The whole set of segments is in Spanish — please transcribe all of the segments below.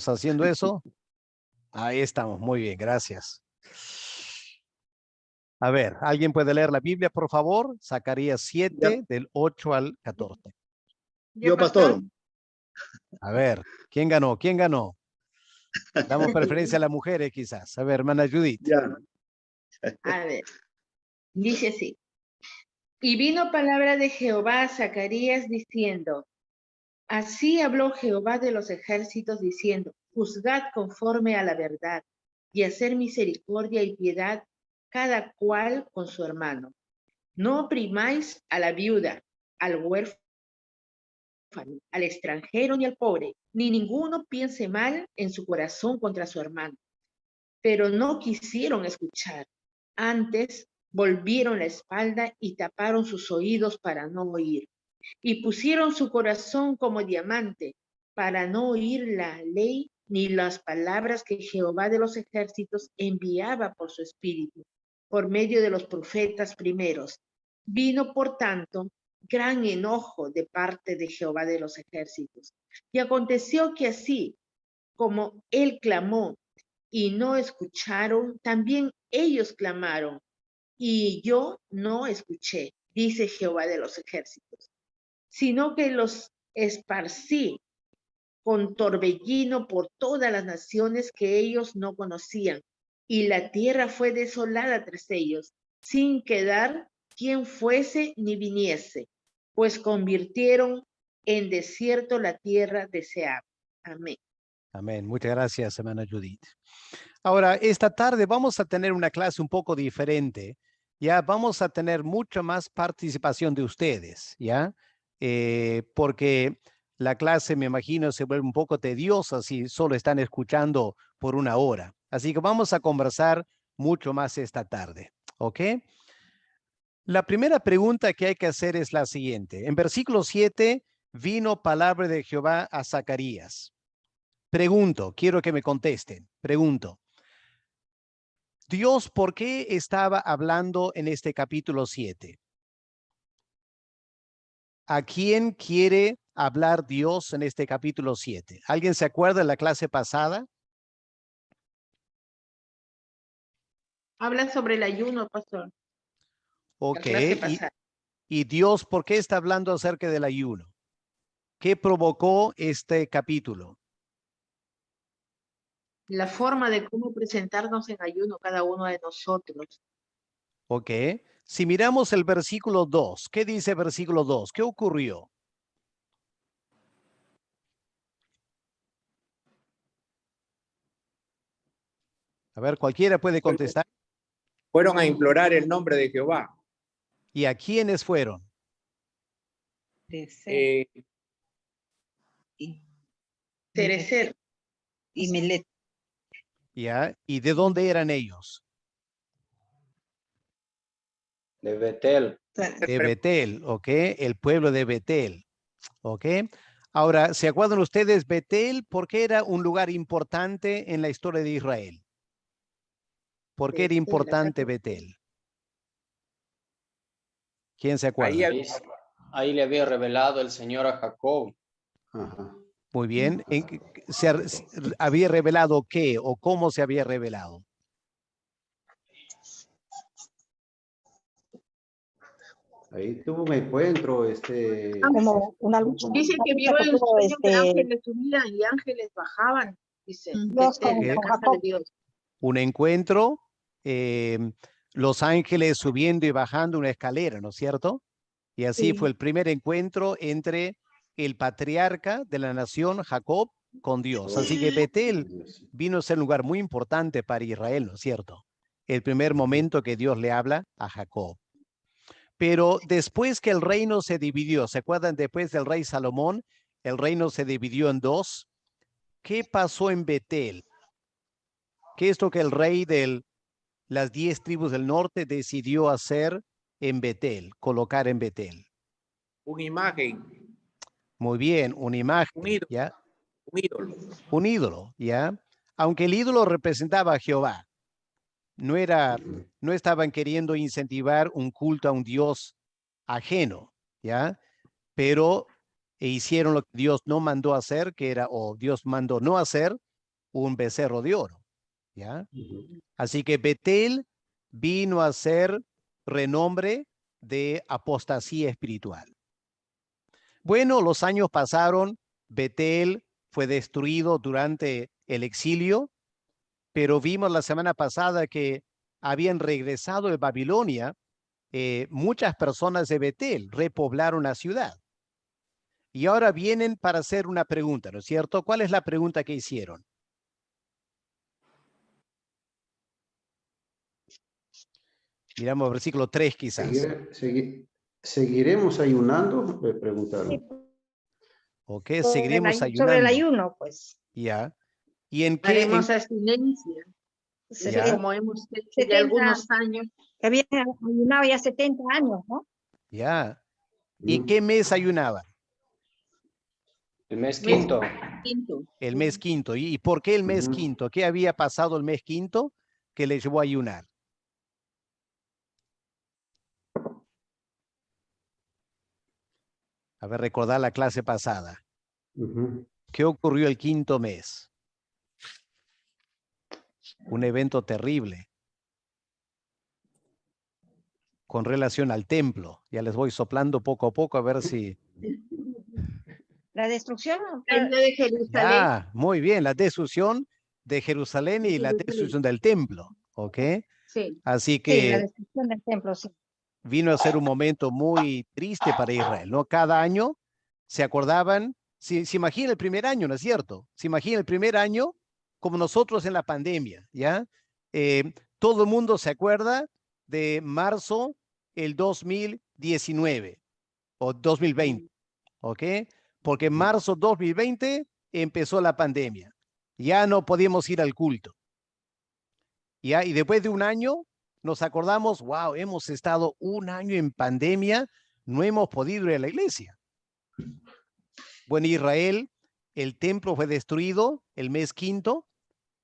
haciendo eso. Ahí estamos, muy bien, gracias. A ver, ¿alguien puede leer la Biblia, por favor? Zacarías 7, Ya. del 8 al 14. Yo, pastor. A ver, ¿quién ganó? ¿Quién ganó? Damos preferencia a las mujeres, quizás. A ver, hermana Judith. Ya. A ver, dice así. Y vino palabra de Jehová a Zacarías diciendo, así habló Jehová de los ejércitos diciendo, juzgad conforme a la verdad y hacer misericordia y piedad cada cual con su hermano. No oprimáis a la viuda, al huérfano, al extranjero ni al pobre, ni ninguno piense mal en su corazón contra su hermano. Pero no quisieron escuchar. Antes volvieron la espalda y taparon sus oídos para no oír. Y pusieron su corazón como diamante para no oír la ley ni las palabras que Jehová de los ejércitos enviaba por su espíritu, por medio de los profetas primeros. Vino, por tanto, gran enojo de parte de Jehová de los ejércitos. Y aconteció que así como él clamó y no escucharon, también ellos clamaron y yo no escuché, dice Jehová de los ejércitos, sino que los esparcí con torbellino por todas las naciones que ellos no conocían, y la tierra fue desolada tras ellos, sin quedar quien fuese ni viniese, pues convirtieron en desierto la tierra deseable. Amén. Amén. Muchas gracias, hermana Judith. Ahora, esta tarde vamos a tener una clase un poco diferente. Ya vamos a tener mucha más participación de ustedes, ¿ya? Porque la clase, me imagino, se vuelve un poco tediosa si solo están escuchando por una hora. Así que vamos a conversar mucho más esta tarde, ¿ok? La primera pregunta que hay que hacer es la siguiente. En versículo 7, vino palabra de Jehová a Zacarías. Pregunto, quiero que me contesten. Pregunto, Dios, ¿por qué estaba hablando en este capítulo 7? ¿A quién quiere hablar Dios en este capítulo 7? ¿Alguien se acuerda de la clase pasada? Habla sobre el ayuno, pastor. Ok, La clase pasada. y Dios, ¿por qué está hablando acerca del ayuno? ¿Qué provocó este capítulo? La forma de cómo presentarnos en ayuno cada uno de nosotros. Ok, si miramos el versículo 2, ¿qué dice versículo 2? ¿Qué ocurrió? A ver, cualquiera puede contestar. Fueron a implorar el nombre de Jehová. ¿Y a quiénes fueron? Eh, Cerecer. Y Milet. ¿Ya? ¿Y de dónde eran ellos? De Betel. De Betel, ¿ok? El pueblo de Betel, ¿ok? Ahora, ¿se acuerdan ustedes Betel? ¿Por qué era un lugar importante en la historia de Israel? ¿Por qué era importante Betel? ¿Quién se acuerda? Ahí le había revelado el Señor a Jacob. Ajá. Muy bien. ¿Se había revelado qué o cómo se había revelado? Ahí tuvo un encuentro, Como una lucha. Dice que vio en sueño que ángeles subían y ángeles bajaban. Dice, Dios con la casa Jacob. de Dios. Un encuentro, los ángeles subiendo y bajando una escalera, ¿no es cierto? Y así Sí. fue el primer encuentro entre el patriarca de la nación, Jacob, con Dios. Así que Betel vino a ser un lugar muy importante para Israel, ¿no es cierto? El primer momento que Dios le habla a Jacob. Pero después que el reino se dividió, ¿se acuerdan? Después del rey Salomón, el reino se dividió en dos. ¿Qué pasó en Betel? ¿Qué es lo que el rey de las 10 tribus del norte decidió hacer en Betel, colocar en Betel? una imagen, Muy bien, una imagen, un ídolo, ¿ya? un ídolo. Un ídolo, ¿ya? Aunque el ídolo representaba a Jehová, no estaban queriendo incentivar un culto a un Dios ajeno, ¿ya? Pero e hicieron lo que Dios no mandó hacer, que era, o Dios mandó no hacer, un becerro de oro. ¿Ya? Así que Betel vino a ser renombre de apostasía espiritual. Bueno, los años pasaron, Betel fue destruido durante el exilio, pero vimos la semana pasada que habían regresado de Babilonia. Muchas personas de Betel repoblaron la ciudad. Y ahora vienen para hacer una pregunta, ¿no es cierto? ¿Cuál es la pregunta que hicieron? Miramos versículo 3 quizás. ¿Seguiremos ayunando? Me preguntaron. Sí, ¿Ok? Seguiremos ayunando. sobre el ayuno, pues. Ya. ¿Y en qué? Haremos abstinencia. Ya. Como hemos hecho 70. ya algunos años. Que habían ayunado ya 70 años, ¿no? Ya. ¿Y qué mes ayunaba? El mes quinto. Quinto. El mes quinto. ¿Y por qué el mes quinto? ¿Qué había pasado el mes quinto que les llevó a ayunar? A ver, recordar la clase pasada. ¿Qué ocurrió el quinto mes? Un evento terrible con relación al templo. Ya les voy soplando poco a poco a ver si... La destrucción. Templo de Jerusalén. Ya, muy bien, la destrucción de Jerusalén y la destrucción del templo. ¿Ok? Sí. Así Sí, la que destrucción del templo, sí. vino a ser un momento muy triste para Israel, ¿no? Cada año se acordaban, se imagina el primer año, ¿no es cierto? Se imagina el primer año como nosotros en la pandemia, ¿ya? Todo el mundo se acuerda de marzo el 2019 o 2020, ¿ok? Porque en marzo 2020 empezó la pandemia. Ya no podíamos ir al culto. ¿Ya? Y después de un año nos acordamos, wow, hemos estado un año en pandemia, no hemos podido ir a la iglesia. Bueno, Israel, el templo fue destruido el mes quinto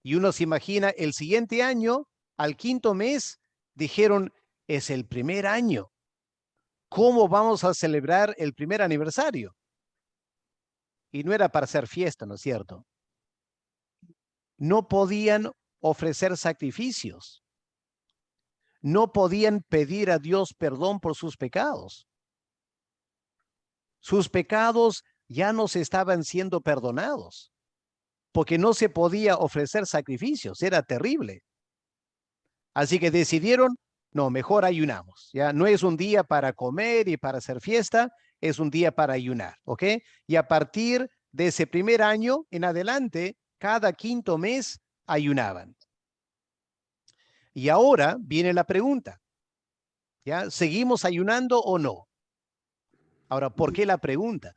y uno se imagina el siguiente año, al quinto mes, dijeron, es el primer año. ¿Cómo vamos a celebrar el primer aniversario? Y no era para hacer fiesta, ¿no es cierto? No podían ofrecer sacrificios. No podían pedir a Dios perdón por sus pecados. Sus pecados ya no se estaban siendo perdonados, porque no se podía ofrecer sacrificios, era terrible. Así que decidieron, no, mejor ayunamos, ya no es un día para comer y para hacer fiesta, es un día para ayunar, ¿ok? Y a partir de ese primer año en adelante, cada quinto mes ayunaban. Y ahora viene la pregunta, ¿ya? ¿Seguimos ayunando o no? Ahora, ¿por qué la pregunta?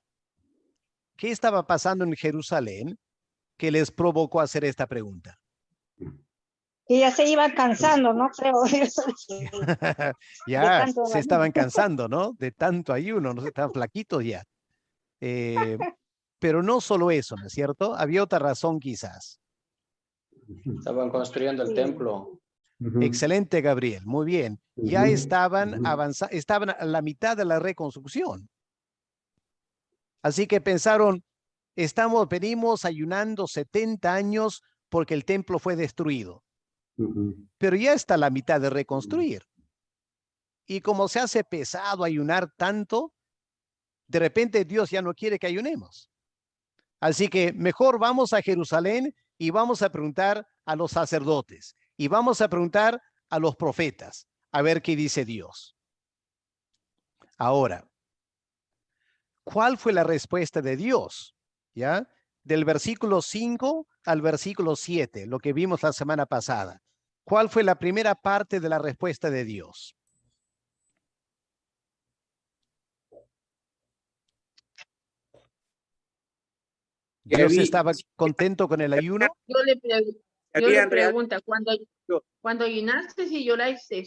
¿Qué estaba pasando en Jerusalén que les provocó hacer esta pregunta? Que ya se iban cansando, ¿no? Creo. Ya tanto se ayuno. estaban cansando, ¿no? De tanto ayuno, ¿no? Estaban flaquitos ya. Pero no solo eso, ¿no es cierto? Había otra razón quizás. Estaban construyendo el templo. Excelente, Gabriel. Muy bien. Ya estaban avanzando, estaban a la mitad de la reconstrucción. Así que pensaron, venimos ayunando 70 años porque el templo fue destruido. Pero ya está la mitad de reconstruir. Y como se hace pesado ayunar tanto, de repente Dios ya no quiere que ayunemos. Así que mejor vamos a Jerusalén y vamos a preguntar a los sacerdotes y vamos a preguntar a los profetas a ver qué dice Dios. Ahora, ¿cuál fue la respuesta de Dios? ¿Ya? Del versículo 5 al versículo 7, lo que vimos la semana pasada. ¿Cuál fue la primera parte de la respuesta de Dios? ¿Dios estaba contento con el ayuno? Yo le pregunto, cuando ayunaste y lloraste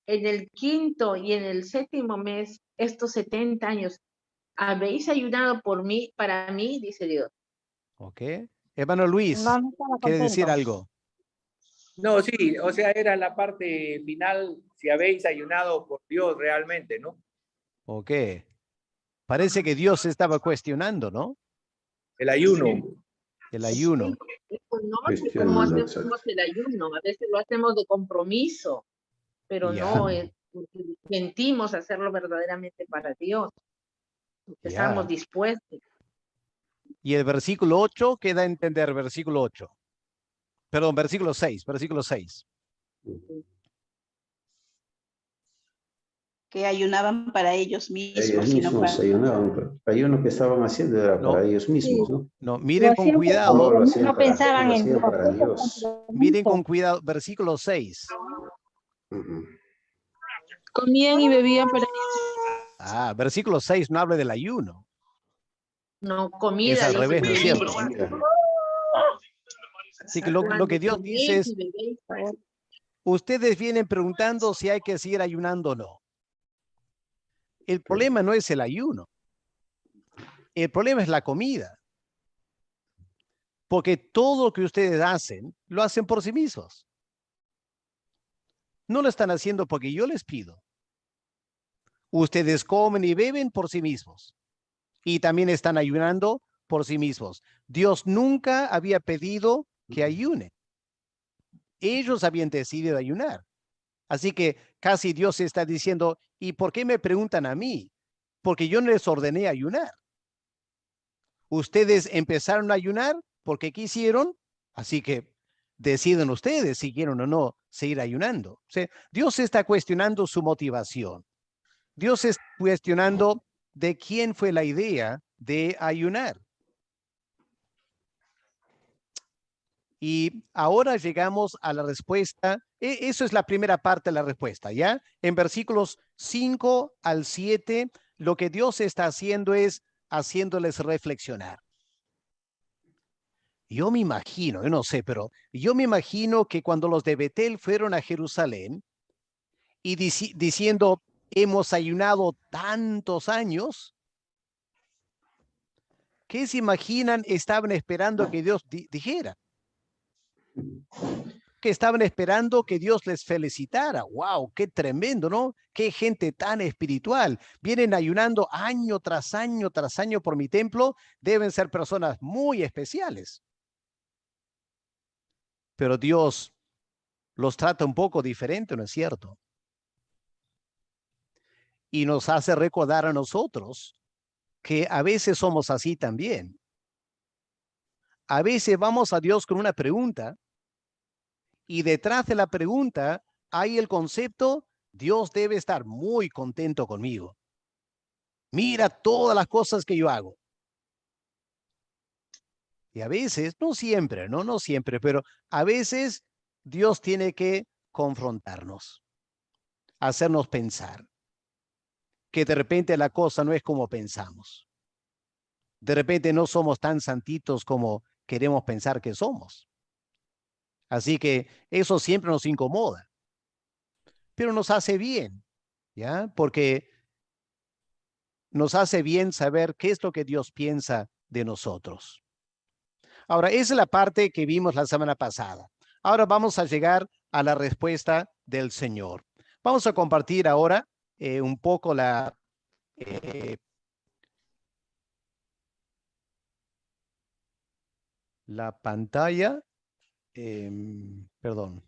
en el quinto y en el séptimo mes, estos 70 años, ¿habéis ayunado por mí, para mí? Dice Dios. Ok. Hermano Luis, No, no estaba ¿quiere decir contento. algo? No, sí, o sea, era la parte final, si habéis ayunado por Dios realmente, ¿no? Ok. Parece que Dios estaba cuestionando, ¿no? El ayuno. El ayuno. Pues no, Cuestionando, como exacto. hacemos el ayuno, a veces lo hacemos de compromiso, pero Ya. no es porque sentimos hacerlo verdaderamente para Dios. Estamos Ya. dispuestos. Y el versículo 8, ¿qué da a entender versículo 8? Perdón, versículo 6, versículo 6. Que ayunaban para ellos mismos, Ellos sino mismos para... ayunaban, pero el ayuno que estaban haciendo era No. para ellos mismos, ¿no? No, Lo miren con hacían por cuidado. No lo hacían no para, pensaban lo en hacían Dios. para Dios. Miren con cuidado, versículo 6. Ujú. Comían y bebían para Ah, versículo 6 no habla del ayuno. no comida. Es al dice, revés, ¿no es bebéis. cierto? Mira, Así que lo Cuando que Dios dice coméis es, y bebéis, ustedes vienen preguntando si hay que seguir ayunando o no. El problema no es el ayuno. El problema es la comida. Porque todo lo que ustedes hacen, lo hacen por sí mismos. No lo están haciendo porque yo les pido. Ustedes comen y beben por sí mismos. Y también están ayunando por sí mismos. Dios nunca había pedido que ayunen. Ellos habían decidido ayunar. Así que casi Dios está diciendo, ¿y por qué me preguntan a mí? Porque yo no les ordené ayunar. Ustedes empezaron a ayunar porque quisieron, así que deciden ustedes si quieren o no seguir ayunando. O sea, Dios está cuestionando su motivación. Dios está cuestionando de quién fue la idea de ayunar. Y ahora llegamos a la respuesta. Eso es la primera parte de la respuesta, ¿ya? En versículos 5 al 7, lo que Dios está haciendo es haciéndoles reflexionar. Yo me imagino, yo no sé, pero yo me imagino que cuando los de Betel fueron a Jerusalén y diciendo, hemos ayunado tantos años, ¿qué se imaginan estaban esperando que Dios dijera? Que estaban esperando que Dios les felicitara. ¡Wow! ¡Qué tremendo!, ¿no? ¡Qué gente tan espiritual! Vienen ayunando año tras año por mi templo. Deben ser personas muy especiales. Pero Dios los trata un poco diferente, ¿no es cierto? Y nos hace recordar a nosotros que a veces somos así también. A veces vamos a Dios con una pregunta y detrás de la pregunta hay el concepto, Dios debe estar muy contento conmigo. Mira todas las cosas que yo hago. Y a veces, no siempre, no siempre, pero a veces Dios tiene que confrontarnos, hacernos pensar que de repente la cosa no es como pensamos. De repente no somos tan santitos como queremos pensar que somos. Así que eso siempre nos incomoda, pero nos hace bien, ¿ya? Porque nos hace bien saber qué es lo que Dios piensa de nosotros. Ahora, esa es la parte que vimos la semana pasada. Ahora vamos a llegar a la respuesta del Señor. Vamos a compartir ahora un poco la pantalla. Perdón.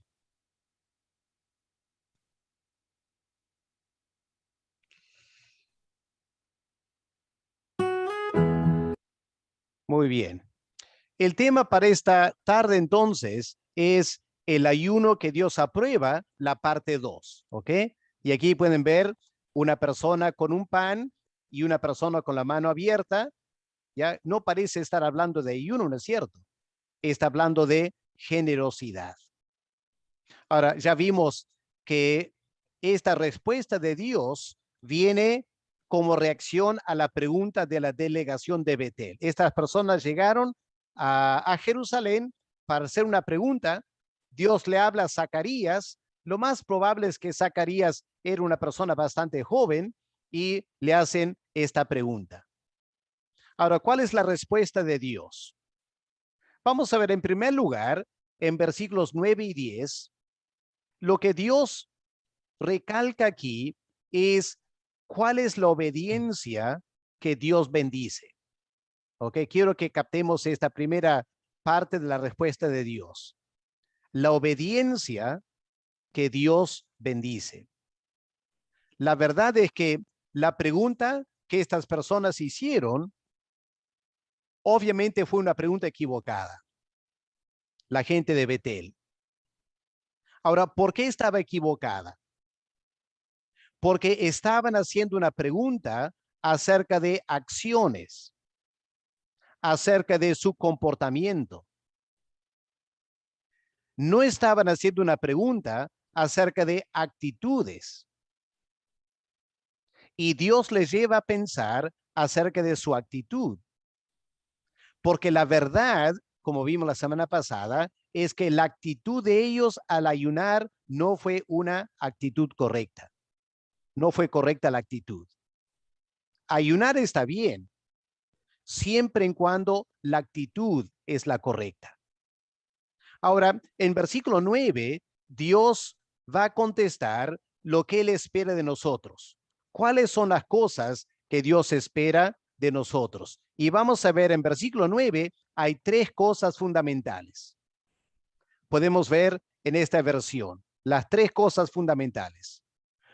Muy bien. El tema para esta tarde entonces es el ayuno que Dios aprueba, la parte 2, ¿ok? Y aquí pueden ver una persona con un pan y una persona con la mano abierta. Ya no parece estar hablando de ayuno, ¿no es cierto? Está hablando de generosidad. Ahora, ya vimos que esta respuesta de Dios viene como reacción a la pregunta de la delegación de Betel. Estas personas llegaron a Jerusalén para hacer una pregunta. Dios le habla a Zacarías. Lo más probable es que Zacarías era una persona bastante joven y le hacen esta pregunta. Ahora, ¿cuál es la respuesta de Dios? Vamos a ver en primer lugar, en versículos 9 y 10, lo que Dios recalca aquí es cuál es la obediencia que Dios bendice. ¿Ok? Quiero que captemos esta primera parte de la respuesta de Dios. La obediencia que Dios bendice. La verdad es que la pregunta que estas personas hicieron, obviamente fue una pregunta equivocada. La gente de Betel. Ahora, ¿por qué estaba equivocada? Porque estaban haciendo una pregunta acerca de acciones, acerca de su comportamiento. No estaban haciendo una pregunta acerca de actitudes. Y Dios les lleva a pensar acerca de su actitud. Porque la verdad, como vimos la semana pasada, es que la actitud de ellos al ayunar no fue una actitud correcta. No fue correcta la actitud. Ayunar está bien, siempre en cuando la actitud es la correcta. Ahora, en versículo 9, Dios va a contestar lo que Él espera de nosotros. ¿Cuáles son las cosas que Dios espera de nosotros? Y vamos a ver en versículo 9, hay tres cosas fundamentales. Podemos ver en esta versión las tres cosas fundamentales.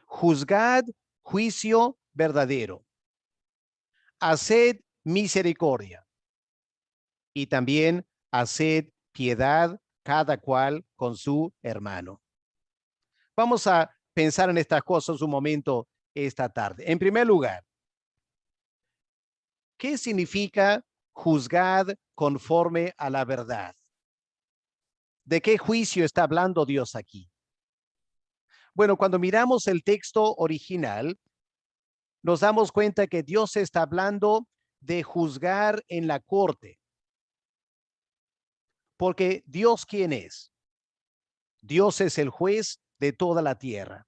Juzgad juicio verdadero. Haced misericordia. Y también haced piedad cada cual con su hermano. Vamos a pensar en estas cosas un momento esta tarde. En primer lugar, ¿qué significa juzgar conforme a la verdad? ¿De qué juicio está hablando Dios aquí? Bueno, cuando miramos el texto original, nos damos cuenta que Dios está hablando de juzgar en la corte. Porque Dios, ¿quién es? Dios es el juez de toda la tierra.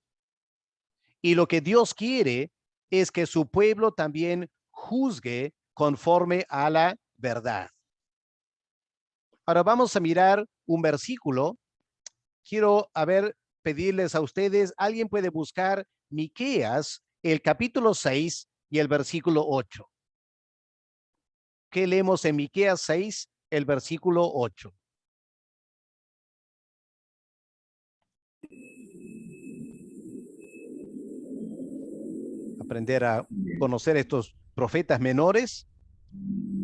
Y lo que Dios quiere es que su pueblo también juzgue conforme a la verdad. Ahora vamos a mirar un versículo. Quiero, pedirles a ustedes, alguien puede buscar Miqueas, el capítulo 6 y el versículo 8. ¿Qué leemos en Miqueas 6, el versículo 8? Aprender a conocer estos profetas menores.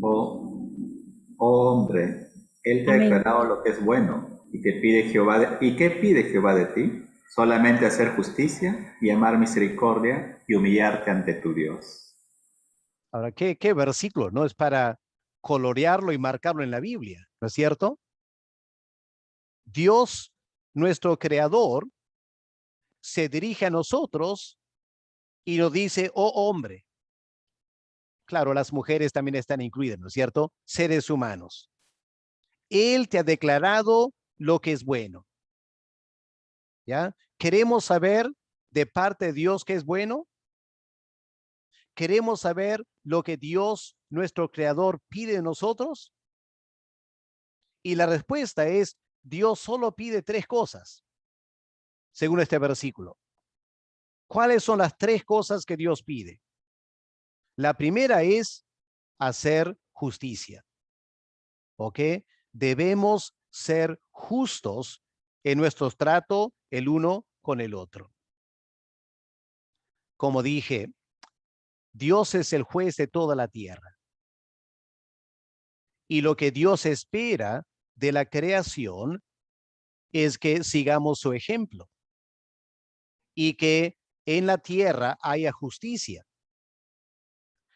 Oh, oh hombre, él te ha Amén. declarado lo que es bueno y que pide Jehová ¿y qué pide Jehová de ti? Solamente hacer justicia y amar misericordia y humillarte ante tu Dios. Ahora, ¿qué versículo? No es para colorearlo y marcarlo en la Biblia, ¿no es cierto? Dios, nuestro creador, se dirige a nosotros y nos dice, oh hombre. Claro, las mujeres también están incluidas, ¿no es cierto? Seres humanos. Él te ha declarado lo que es bueno. ¿Ya? ¿Queremos saber de parte de Dios qué es bueno? ¿Queremos saber lo que Dios, nuestro creador, pide de nosotros? Y la respuesta es, Dios solo pide tres cosas, según este versículo. ¿Cuáles son las tres cosas que Dios pide? La primera es hacer justicia. ¿Ok? Debemos ser justos en nuestro trato el uno con el otro. Como dije, Dios es el juez de toda la tierra. Y lo que Dios espera de la creación es que sigamos su ejemplo y que en la tierra haya justicia.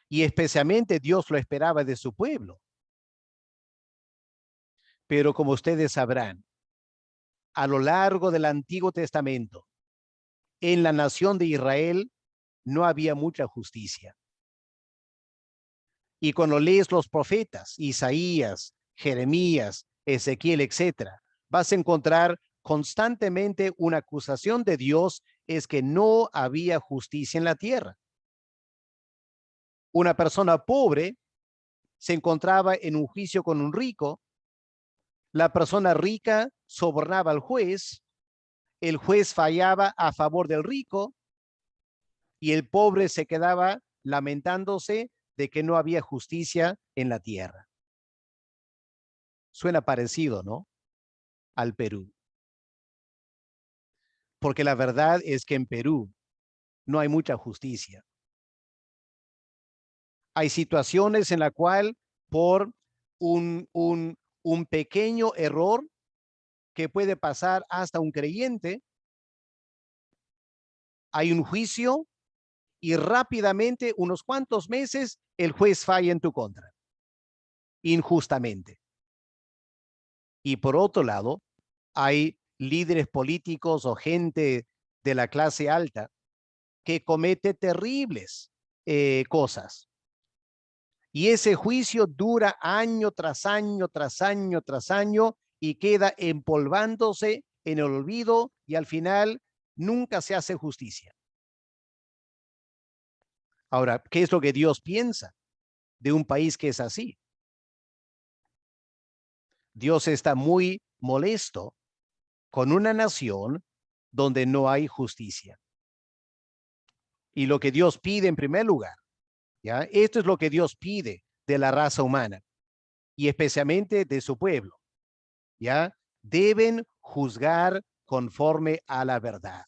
Y especialmente Dios lo esperaba de su pueblo. Pero como ustedes sabrán, a lo largo del Antiguo Testamento, en la nación de Israel no había mucha justicia. Y cuando lees los profetas, Isaías, Jeremías, Ezequiel, etcétera, vas a encontrar constantemente una acusación de Dios, es que no había justicia en la tierra. Una persona pobre se encontraba en un juicio con un rico. La persona rica sobornaba al juez. El juez fallaba a favor del rico y el pobre se quedaba lamentándose de que no había justicia en la tierra. Suena parecido, ¿no? Al Perú. Porque la verdad es que en Perú no hay mucha justicia. Hay situaciones en la cual por un pequeño error que puede pasar hasta un creyente, hay un juicio y rápidamente, unos cuantos meses, el juez falla en tu contra, injustamente. Y por otro lado, hay líderes políticos o gente de la clase alta que comete terribles cosas. Y ese juicio dura año tras año, tras año, tras año, y queda empolvándose en el olvido y al final nunca se hace justicia. Ahora, ¿qué es lo que Dios piensa de un país que es así? Dios está muy molesto con una nación donde no hay justicia. Y lo que Dios pide en primer lugar, ¿ya? Esto es lo que Dios pide de la raza humana y especialmente de su pueblo, ¿ya? Deben juzgar conforme a la verdad.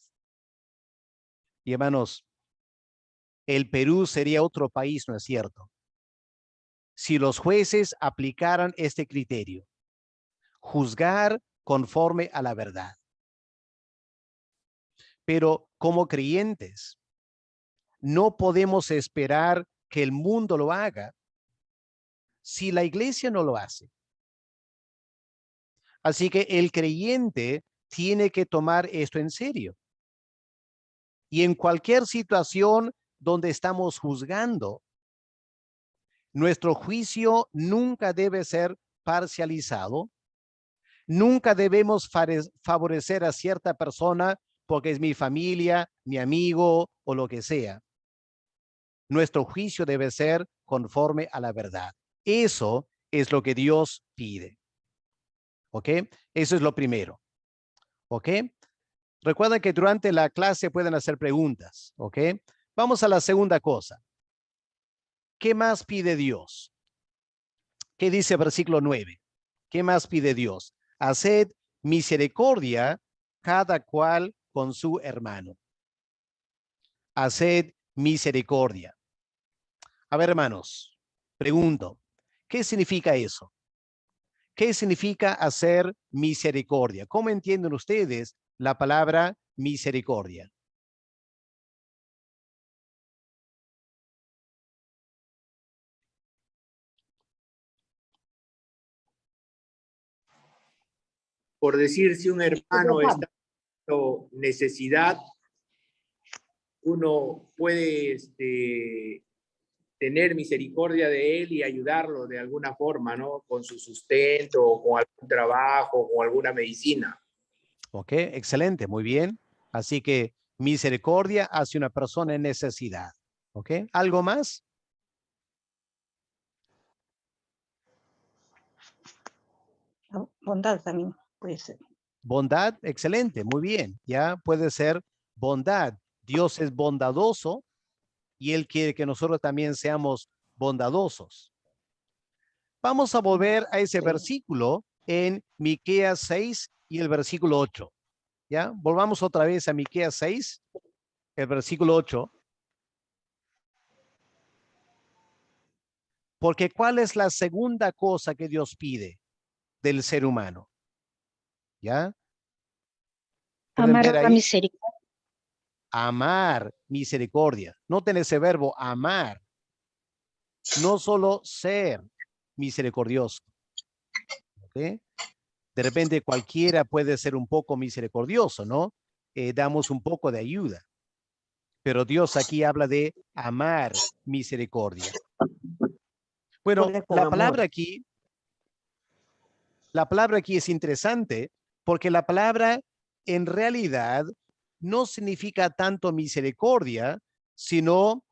Y hermanos, el Perú sería otro país, ¿no es cierto? Si los jueces aplicaran este criterio, juzgar conforme a la verdad. Pero como creyentes, no podemos esperar que el mundo lo haga si la iglesia no lo hace. Así que el creyente tiene que tomar esto en serio. Y en cualquier situación donde estamos juzgando, nuestro juicio nunca debe ser parcializado. Nunca debemos favorecer a cierta persona porque es mi familia, mi amigo o lo que sea. Nuestro juicio debe ser conforme a la verdad. Eso es lo que Dios pide. ¿Ok? Eso es lo primero. ¿Ok? Recuerden que durante la clase pueden hacer preguntas. ¿Ok? Vamos a la segunda cosa. ¿Qué más pide Dios? ¿Qué dice versículo 9? ¿Qué más pide Dios? Haced misericordia cada cual con su hermano. Haced misericordia. A ver, hermanos, pregunto, ¿qué significa eso? ¿Qué significa hacer misericordia? ¿Cómo entienden ustedes la palabra misericordia? Por decir, si un hermano está en necesidad, uno puede tener misericordia de él y ayudarlo de alguna forma, ¿no? Con su sustento, o con algún trabajo, o con alguna medicina. Ok, excelente, muy bien. Así que misericordia hacia una persona en necesidad. Ok, ¿algo más? Bondad también puede ser. Bondad, excelente, muy bien. Ya puede ser bondad. Dios es bondadoso y Él quiere que nosotros también seamos bondadosos. Vamos a volver a ese versículo en Miqueas 6 y el versículo 8. ¿Ya? Volvamos otra vez a Miqueas 6, el versículo 8. Porque ¿cuál es la segunda cosa que Dios pide del ser humano? ¿Ya? ¿Pueden Amar ver la ahí? misericordia. Amar, misericordia. Noten ese verbo, amar. No solo ser misericordioso. ¿Ok? De repente cualquiera puede ser un poco misericordioso, ¿no? Damos un poco de ayuda. Pero Dios aquí habla de amar misericordia. Bueno, la palabra aquí es interesante porque la palabra en realidad no significa tanto misericordia, sino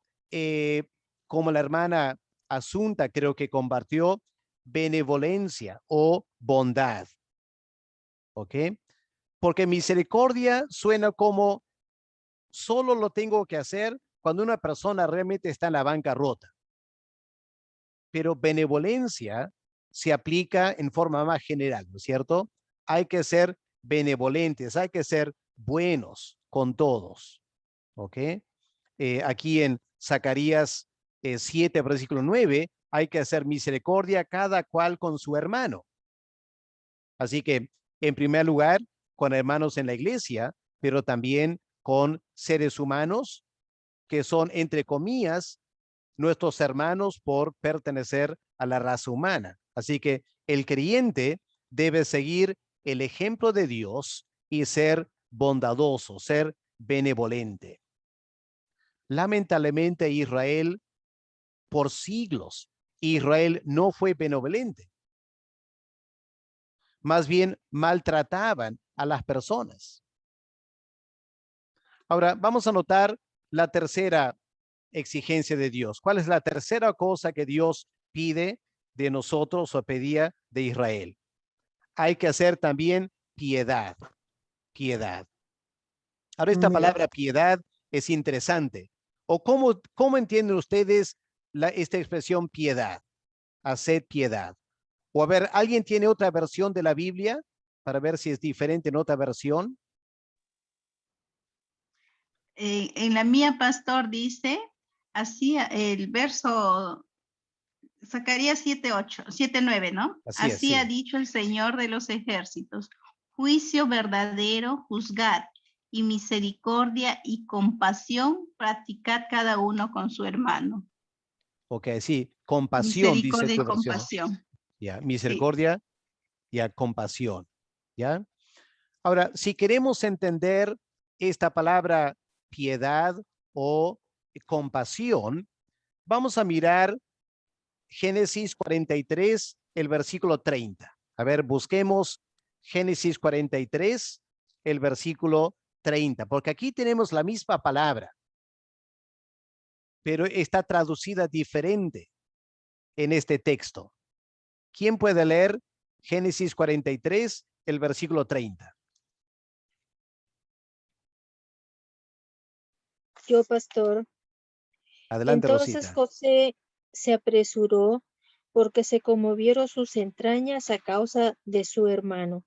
como la hermana Asunta creo que compartió, benevolencia o bondad. ¿Ok? Porque misericordia suena como solo lo tengo que hacer cuando una persona realmente está en la bancarrota. pero benevolencia se aplica en forma más general, ¿no es cierto? Hay que ser benevolentes, hay que ser buenos con todos, ¿ok? Aquí en Zacarías 7, versículo 9, hay que hacer misericordia cada cual con su hermano. Así que, en primer lugar, con hermanos en la iglesia, pero también con seres humanos que son, entre comillas, nuestros hermanos por pertenecer a la raza humana. Así que el creyente debe seguir el ejemplo de Dios y ser bondadoso, ser benevolente. Lamentablemente Israel, por siglos, Israel no fue benevolente. Más bien maltrataban a las personas. Ahora, vamos a notar la tercera exigencia de Dios. ¿Cuál es la tercera cosa que Dios pide de nosotros o pedía de Israel? Hay que hacer también piedad. Piedad. Ahora, esta palabra piedad es interesante. ¿O cómo entienden ustedes esta expresión piedad? Haced piedad. O a ver, ¿alguien tiene otra versión de la Biblia para ver si es diferente en otra versión? En la mía, pastor, dice, así el verso, Zacarías 7:9, ¿no? Así es, Así ha sí. dicho el Señor de los ejércitos, juicio verdadero, juzgad, y misericordia y compasión, practicad cada uno con su hermano. Ok, sí, compasión, dice Misericordia tu y versión. compasión. Ya, Sí. misericordia y a compasión. ¿Ya? Ahora, si queremos entender esta palabra piedad o compasión, vamos a mirar Génesis 43, el versículo 30. A ver, busquemos Génesis 43, el versículo 30, porque aquí tenemos la misma palabra, pero está traducida diferente en este texto. ¿Quién puede leer Génesis 43, el versículo 30? Yo, pastor. Adelante, Entonces Rosita. José se apresuró porque se conmovieron sus entrañas a causa de su hermano,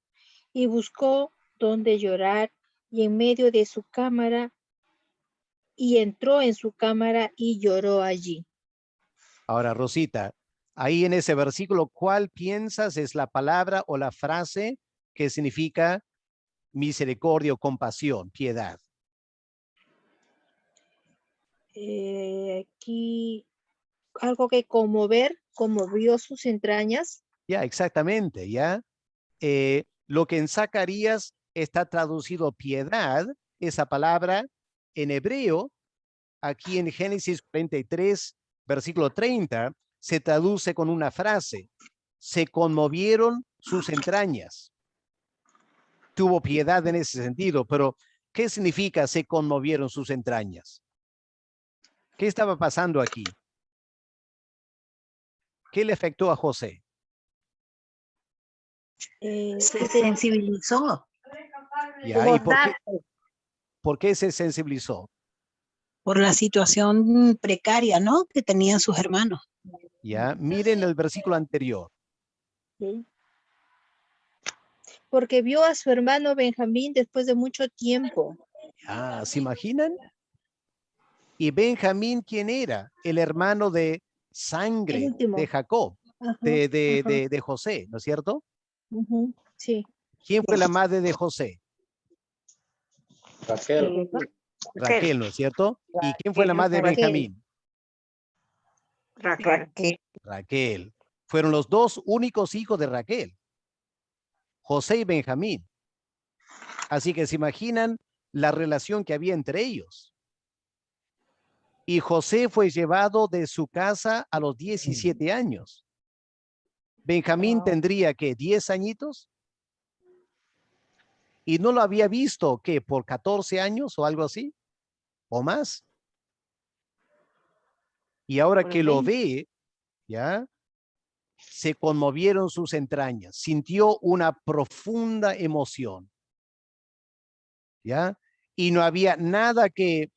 y buscó donde llorar, y en medio de su cámara, y entró en su cámara y lloró allí. Ahora, Rosita, ahí en ese versículo, ¿cuál piensas es la palabra o la frase que significa misericordia o compasión, piedad? Aquí algo que conmovió sus entrañas. Ya, exactamente, ya. Lo que en Zacarías está traducido piedad, esa palabra en hebreo, aquí en Génesis 43, versículo 30, se traduce con una frase: se conmovieron sus entrañas. Tuvo piedad en ese sentido, pero ¿qué significa se conmovieron sus entrañas? ¿Qué estaba pasando aquí? ¿Qué le afectó a José? Se sensibilizó ¿Ya? ¿Y por qué se sensibilizó? por la situación precaria, ¿no? Que tenían sus hermanos. ¿Ya? Miren el versículo anterior. ¿Sí? Porque vio a su hermano Benjamín después de mucho tiempo. Ah, ¿se imaginan? ¿Y Benjamín quién era? El hermano de El sangre de último. Jacob, Ajá, de José, ¿no es cierto? sí. ¿Quién fue la madre de José? Raquel. Raquel, ¿no es cierto? ¿Y quién fue la madre de Benjamín? Raquel. Raquel. Fueron los dos únicos hijos de Raquel, José y Benjamín. Así que se imaginan la relación que había entre ellos. Y José fue llevado de su casa a los 17 años. Benjamín tendría que 10 añitos y no lo había visto que por 14 años o algo así o más. Y ahora que lo ve, ya se conmovieron sus entrañas, sintió una profunda emoción, ya, y no había nada que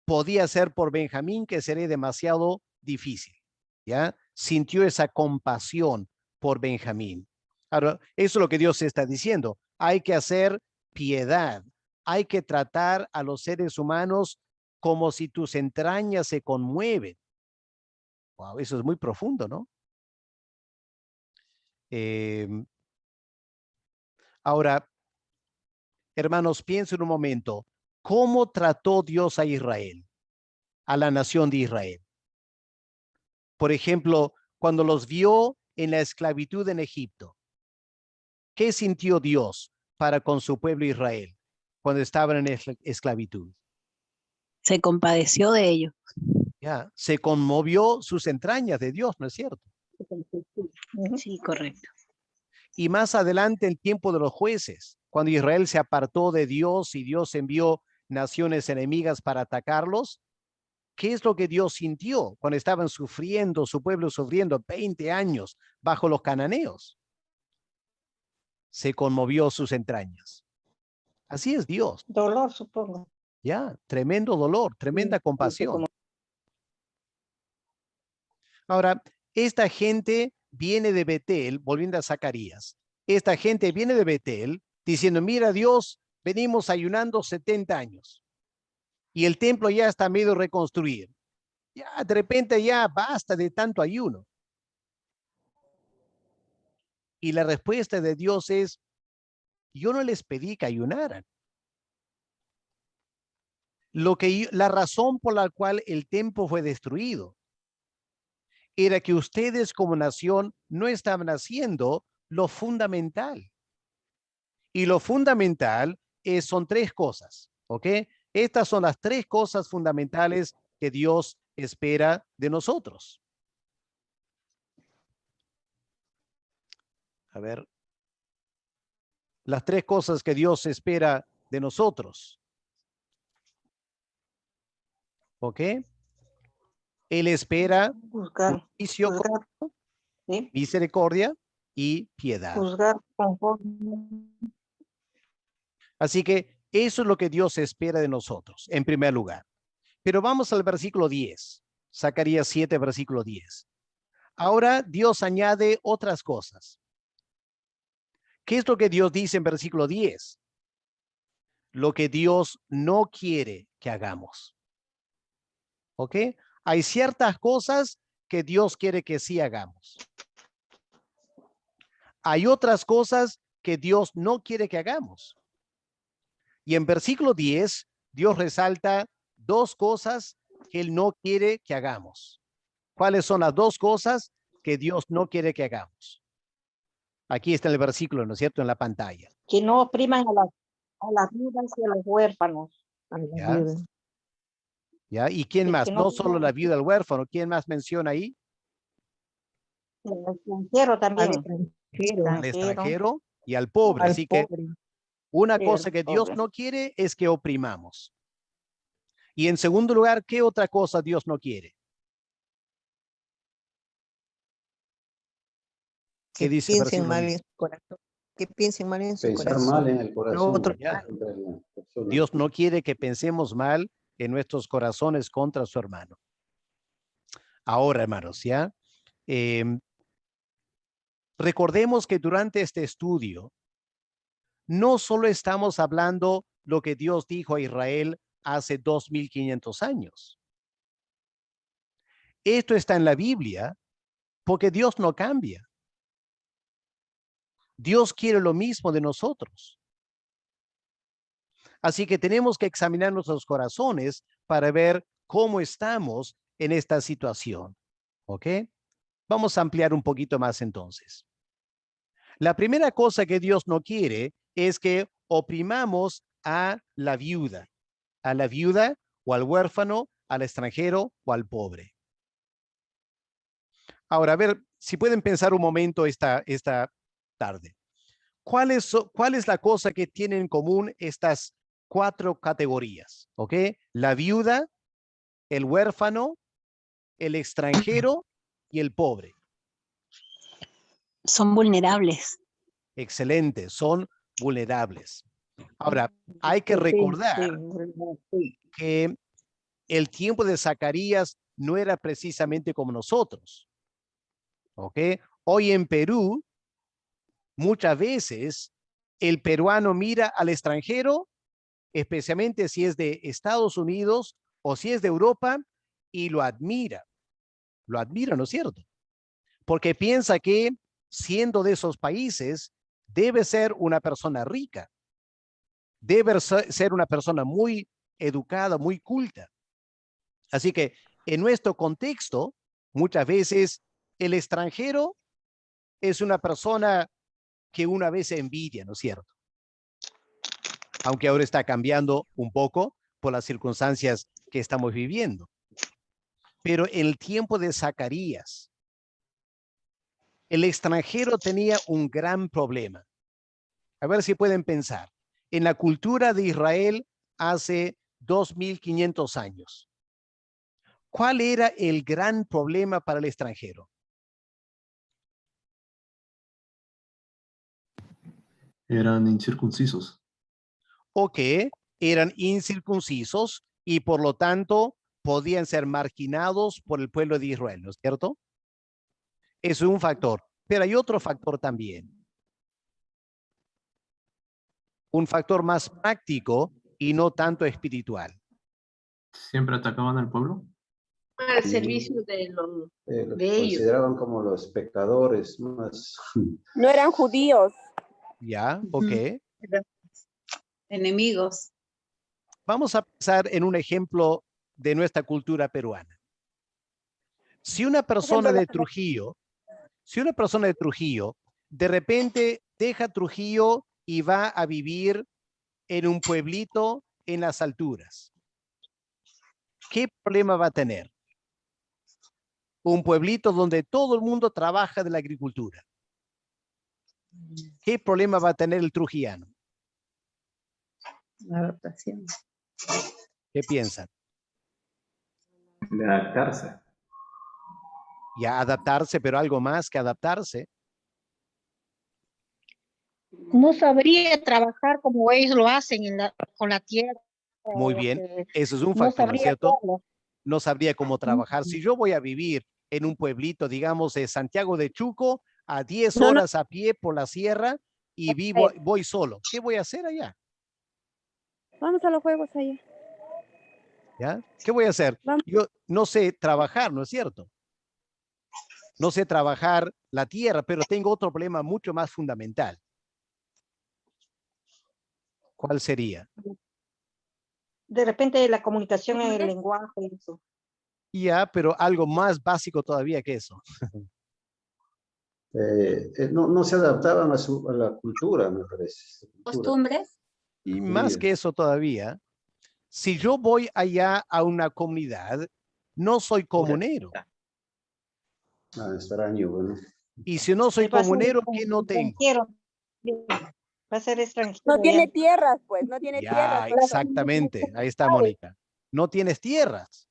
podía hacer por Benjamín que sería demasiado difícil. ¿ya? Sintió esa compasión por Benjamín. Ahora, eso es lo que Dios está diciendo. Hay que hacer piedad. Hay que tratar a los seres humanos como si tus entrañas se conmueven. Wow, eso es muy profundo, ¿no? Ahora, hermanos, piensen un momento. ¿Cómo trató Dios a Israel, a la nación de Israel? Por ejemplo, cuando los vio en la esclavitud en Egipto, ¿qué sintió Dios para con su pueblo Israel cuando estaban en esclavitud? Se compadeció de ellos. Ya, se conmovió sus entrañas de Dios, ¿no es cierto? Sí, correcto. Y más adelante, el tiempo de los jueces, cuando Israel se apartó de Dios y Dios envió naciones enemigas para atacarlos, ¿qué es lo que Dios sintió cuando estaban sufriendo, su pueblo sufriendo 20 años bajo los cananeos? Se conmovió sus entrañas. Así es Dios. Dolor, supongo. Ya, tremendo dolor, tremenda compasión. Ahora, esta gente viene de Betel, volviendo a Zacarías. Esta gente viene de Betel diciendo, mira Dios, venimos ayunando 70 años y el templo ya está medio reconstruir. Ya, de repente ya basta de tanto ayuno. Y la respuesta de Dios es, yo no les pedí que ayunaran. La razón por la cual el templo fue destruido era que ustedes como nación no estaban haciendo lo fundamental. Y lo fundamental son tres cosas, ¿ok? Estas son las tres cosas fundamentales que Dios espera de nosotros. A ver. Las tres cosas que Dios espera de nosotros. ¿Ok? Él espera juicio, ¿sí? misericordia y piedad. Juzgar conforme. Así que eso es lo que Dios espera de nosotros, en primer lugar. Pero vamos al versículo 10. Zacarías 7, versículo 10. Ahora Dios añade otras cosas. ¿Qué es lo que Dios dice en versículo 10? Lo que Dios no quiere que hagamos. ¿Ok? Hay ciertas cosas que Dios quiere que sí hagamos. Hay otras cosas que Dios no quiere que hagamos. Y en versículo 10, Dios resalta dos cosas que Él no quiere que hagamos. ¿Cuáles son las dos cosas que Dios no quiere que hagamos? Aquí está el versículo, ¿no es cierto? En la pantalla. Que no opriman a las viudas y a los huérfanos. ¿Ya? ¿Ya? ¿Y quién más? Que No solo la viuda, el huérfano. ¿Quién más menciona ahí? El extranjero también. Al extranjero y al pobre. Así que una cosa que Dios no quiere es que oprimamos. Y en segundo lugar, ¿qué otra cosa Dios no quiere? ¿Qué dice? Piensen mal en su corazón. Que piensen mal en su Pensar corazón. mal en el corazón. Otro, contra la persona. Dios no quiere que pensemos mal en nuestros corazones contra su hermano. Ahora, hermanos, ¿ya? Recordemos que durante este estudio no solo estamos hablando lo que Dios dijo a Israel hace 2500 años. Esto está en la Biblia porque Dios no cambia. Dios quiere lo mismo de nosotros. Así que tenemos que examinar nuestros corazones para ver cómo estamos en esta situación. ¿Ok? Vamos a ampliar un poquito más entonces. La primera cosa que Dios no quiere es que oprimamos a la viuda o al huérfano, al extranjero o al pobre. Ahora, a ver, si pueden pensar un momento esta tarde. ¿Cuál es la cosa que tienen en común estas cuatro categorías? ¿Ok? La viuda, el huérfano, el extranjero y el pobre. Son vulnerables. Excelente, son vulnerables. Ahora, hay que recordar que el tiempo de Zacarías no era precisamente como nosotros. ¿Ok? Hoy en Perú, muchas veces el peruano mira al extranjero, especialmente si es de Estados Unidos o si es de Europa, y lo admira. Lo admira, ¿no es cierto? Porque piensa que siendo de esos países, debe ser una persona rica, debe ser una persona muy educada, muy culta. Así que en nuestro contexto, muchas veces el extranjero es una persona que una vez envidia, ¿no es cierto? Aunque ahora está cambiando un poco por las circunstancias que estamos viviendo. Pero en el tiempo de Zacarías, el extranjero tenía un gran problema. A ver si pueden pensar. En la cultura de Israel hace 2500 años, ¿cuál era el gran problema para el extranjero? Eran incircuncisos. O que eran incircuncisos y por lo tanto podían ser marginados por el pueblo de Israel, ¿no es cierto? Eso es un factor, pero hay otro factor también. Un factor más práctico y no tanto espiritual. ¿Siempre atacaban al pueblo? Al Sí. servicio de, Los de ellos. consideraban como los pecadores más. No eran judíos. Ya, ok. Enemigos. Vamos a pensar en un ejemplo de nuestra cultura peruana. Si una persona de Trujillo, de repente deja Trujillo y va a vivir en un pueblito en las alturas, ¿qué problema va a tener? Un pueblito donde todo el mundo trabaja de la agricultura. ¿Qué problema va a tener el trujillano? Adaptación. ¿Qué piensan? De adaptarse. Ya adaptarse, pero algo más que adaptarse. No sabría trabajar como ellos lo hacen con la tierra. Muy bien, eso es un No factor, ¿no es sabría cierto? hacerlo. No sabría cómo trabajar. Si yo voy a vivir en un pueblito, digamos, de Santiago de Chuco, a 10 horas a pie por la sierra y voy solo, ¿qué voy a hacer allá? Vamos a los juegos allá. ¿Ya? ¿Qué voy a hacer? Yo no sé trabajar, ¿no es cierto? No sé trabajar la tierra, pero tengo otro problema mucho más fundamental. ¿Cuál sería? De repente la comunicación en el lenguaje. Eso. Ya, pero algo más básico todavía que eso. No se adaptaban a la cultura, me parece. ¿Costumbres? Y más que eso todavía, si yo voy allá a una comunidad, no soy comunero. Extraño, bueno. Y si no soy comunero, ¿qué no tengo? Va a ser extranjero. No tiene tierras, pues, no tiene Ya, tierras. exactamente. Ahí está, Mónica. No tienes tierras.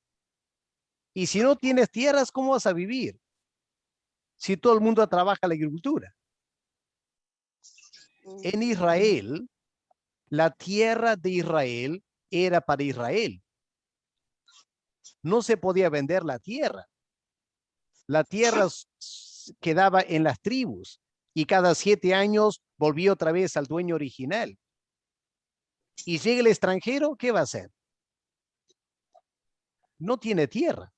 Y si no tienes tierras, ¿cómo vas a vivir? Si todo el mundo trabaja la agricultura. En Israel, la tierra de Israel era para Israel. No se podía vender la tierra. La tierra quedaba en las tribus y cada 7 años volvía otra vez al dueño original. Y llega el extranjero, ¿qué va a hacer? No tiene tierra.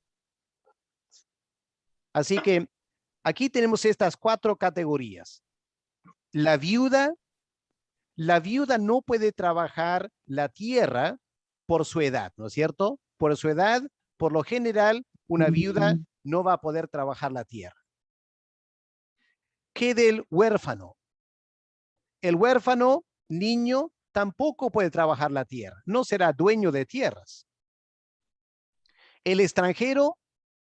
Así que aquí tenemos estas 4 categorías. La viuda no puede trabajar la tierra por su edad, ¿no es cierto? Por su edad, por lo general, una viuda no va a poder trabajar la tierra. ¿Qué del huérfano? El huérfano, niño, tampoco puede trabajar la tierra. No será dueño de tierras. El extranjero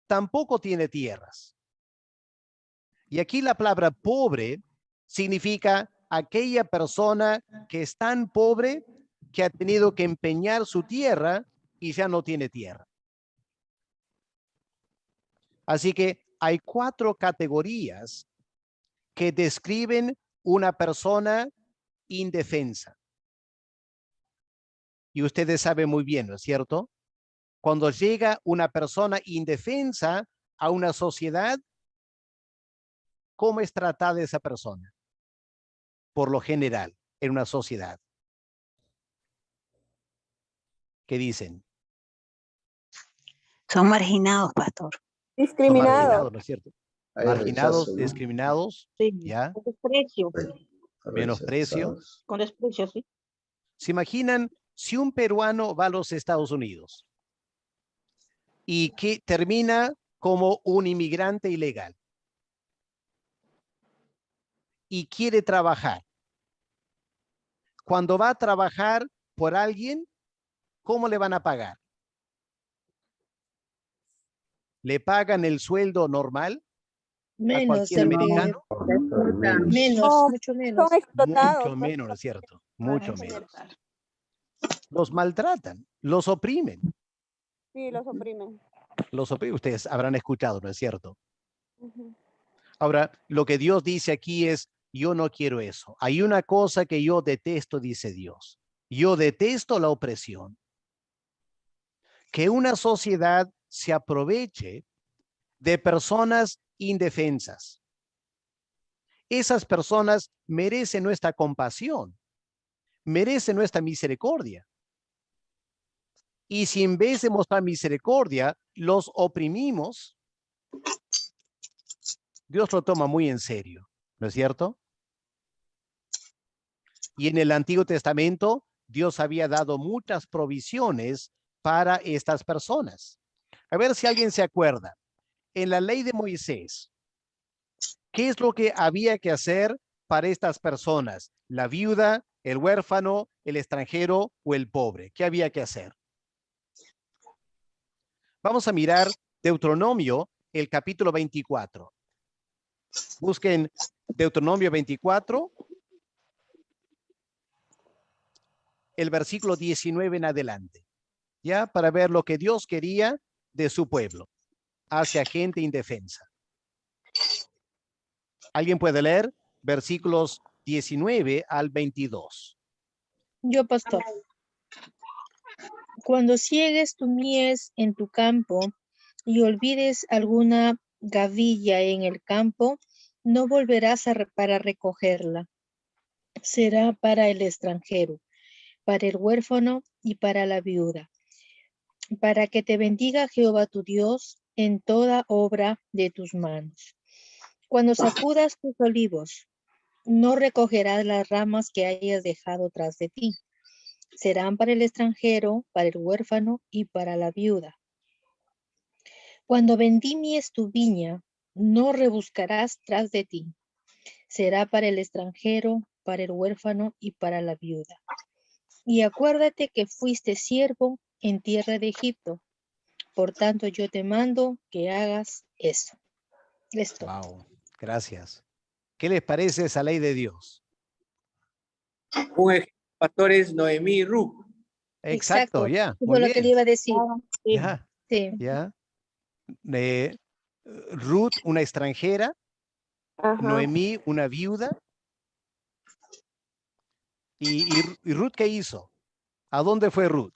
tampoco tiene tierras. Y aquí la palabra pobre significa aquella persona que es tan pobre que ha tenido que empeñar su tierra y ya no tiene tierra. Así que hay 4 categorías que describen una persona indefensa. Y ustedes saben muy bien, ¿no es cierto? Cuando llega una persona indefensa a una sociedad, cómo es tratada esa persona, por lo general, en una sociedad. ¿Qué dicen? Son marginados, pastor. Son Discriminado. marginados, ¿no es cierto? Hay Marginados, rechazo, ¿no? discriminados, Sí, ¿ya? con desprecio. Menosprecio. Rechazados. Con desprecio, sí. ¿Se imaginan si un peruano va a los Estados Unidos y que termina como un inmigrante ilegal y quiere trabajar? Cuando va a trabajar por alguien, ¿cómo le van a pagar? ¿Le pagan el sueldo normal a Menos cualquier del que americano? menos, mucho menos. Son explotados. Mucho menos, ¿no es cierto? Para Mucho menos. explotar. Los maltratan, los oprimen. Sí, los oprimen. Los oprimen. Ustedes habrán escuchado, ¿no es cierto? Ujú. Ahora, lo que Dios dice aquí es, yo no quiero eso. Hay una cosa que yo detesto, dice Dios. Yo detesto la opresión. Que una sociedad se aproveche de personas indefensas. Esas personas merecen nuestra compasión, merecen nuestra misericordia. Y si en vez de mostrar misericordia, los oprimimos, Dios lo toma muy en serio, ¿no es cierto? Y en el Antiguo Testamento, Dios había dado muchas provisiones para estas personas. A ver si alguien se acuerda. En la ley de Moisés, ¿qué es lo que había que hacer para estas personas? La viuda, el huérfano, el extranjero o el pobre. ¿Qué había que hacer? Vamos a mirar Deuteronomio, el capítulo 24. Busquen Deuteronomio 24, el versículo 19 en adelante, ya para ver lo que Dios quería de su pueblo hacia gente indefensa. ¿Alguien puede leer? Versículos 19 al 22. Yo, pastor. Cuando ciegues tu mies en tu campo y olvides alguna gavilla en el campo, no volverás para recogerla. Será para el extranjero, para el huérfano y para la viuda, para que te bendiga Jehová tu Dios en toda obra de tus manos. Cuando sacudas tus olivos, no recogerás las ramas que hayas dejado tras de ti. Serán para el extranjero, para el huérfano y para la viuda. Cuando vendimies tu viña, no rebuscarás tras de ti. Será para el extranjero, para el huérfano y para la viuda. Y acuérdate que fuiste siervo en tierra de Egipto. Por tanto, yo te mando que hagas eso. Esto. Wow, gracias. ¿Qué les parece esa ley de Dios? Un ejemplo, pastor, es Noemí y Ruth. Exacto, ya. Eso Muy es lo que bien. le iba a decir. Sí. Ya, Sí. ya. Ruth, una extranjera. Ajá. Noemí, una viuda. ¿Y Ruth qué hizo? ¿A dónde fue Ruth?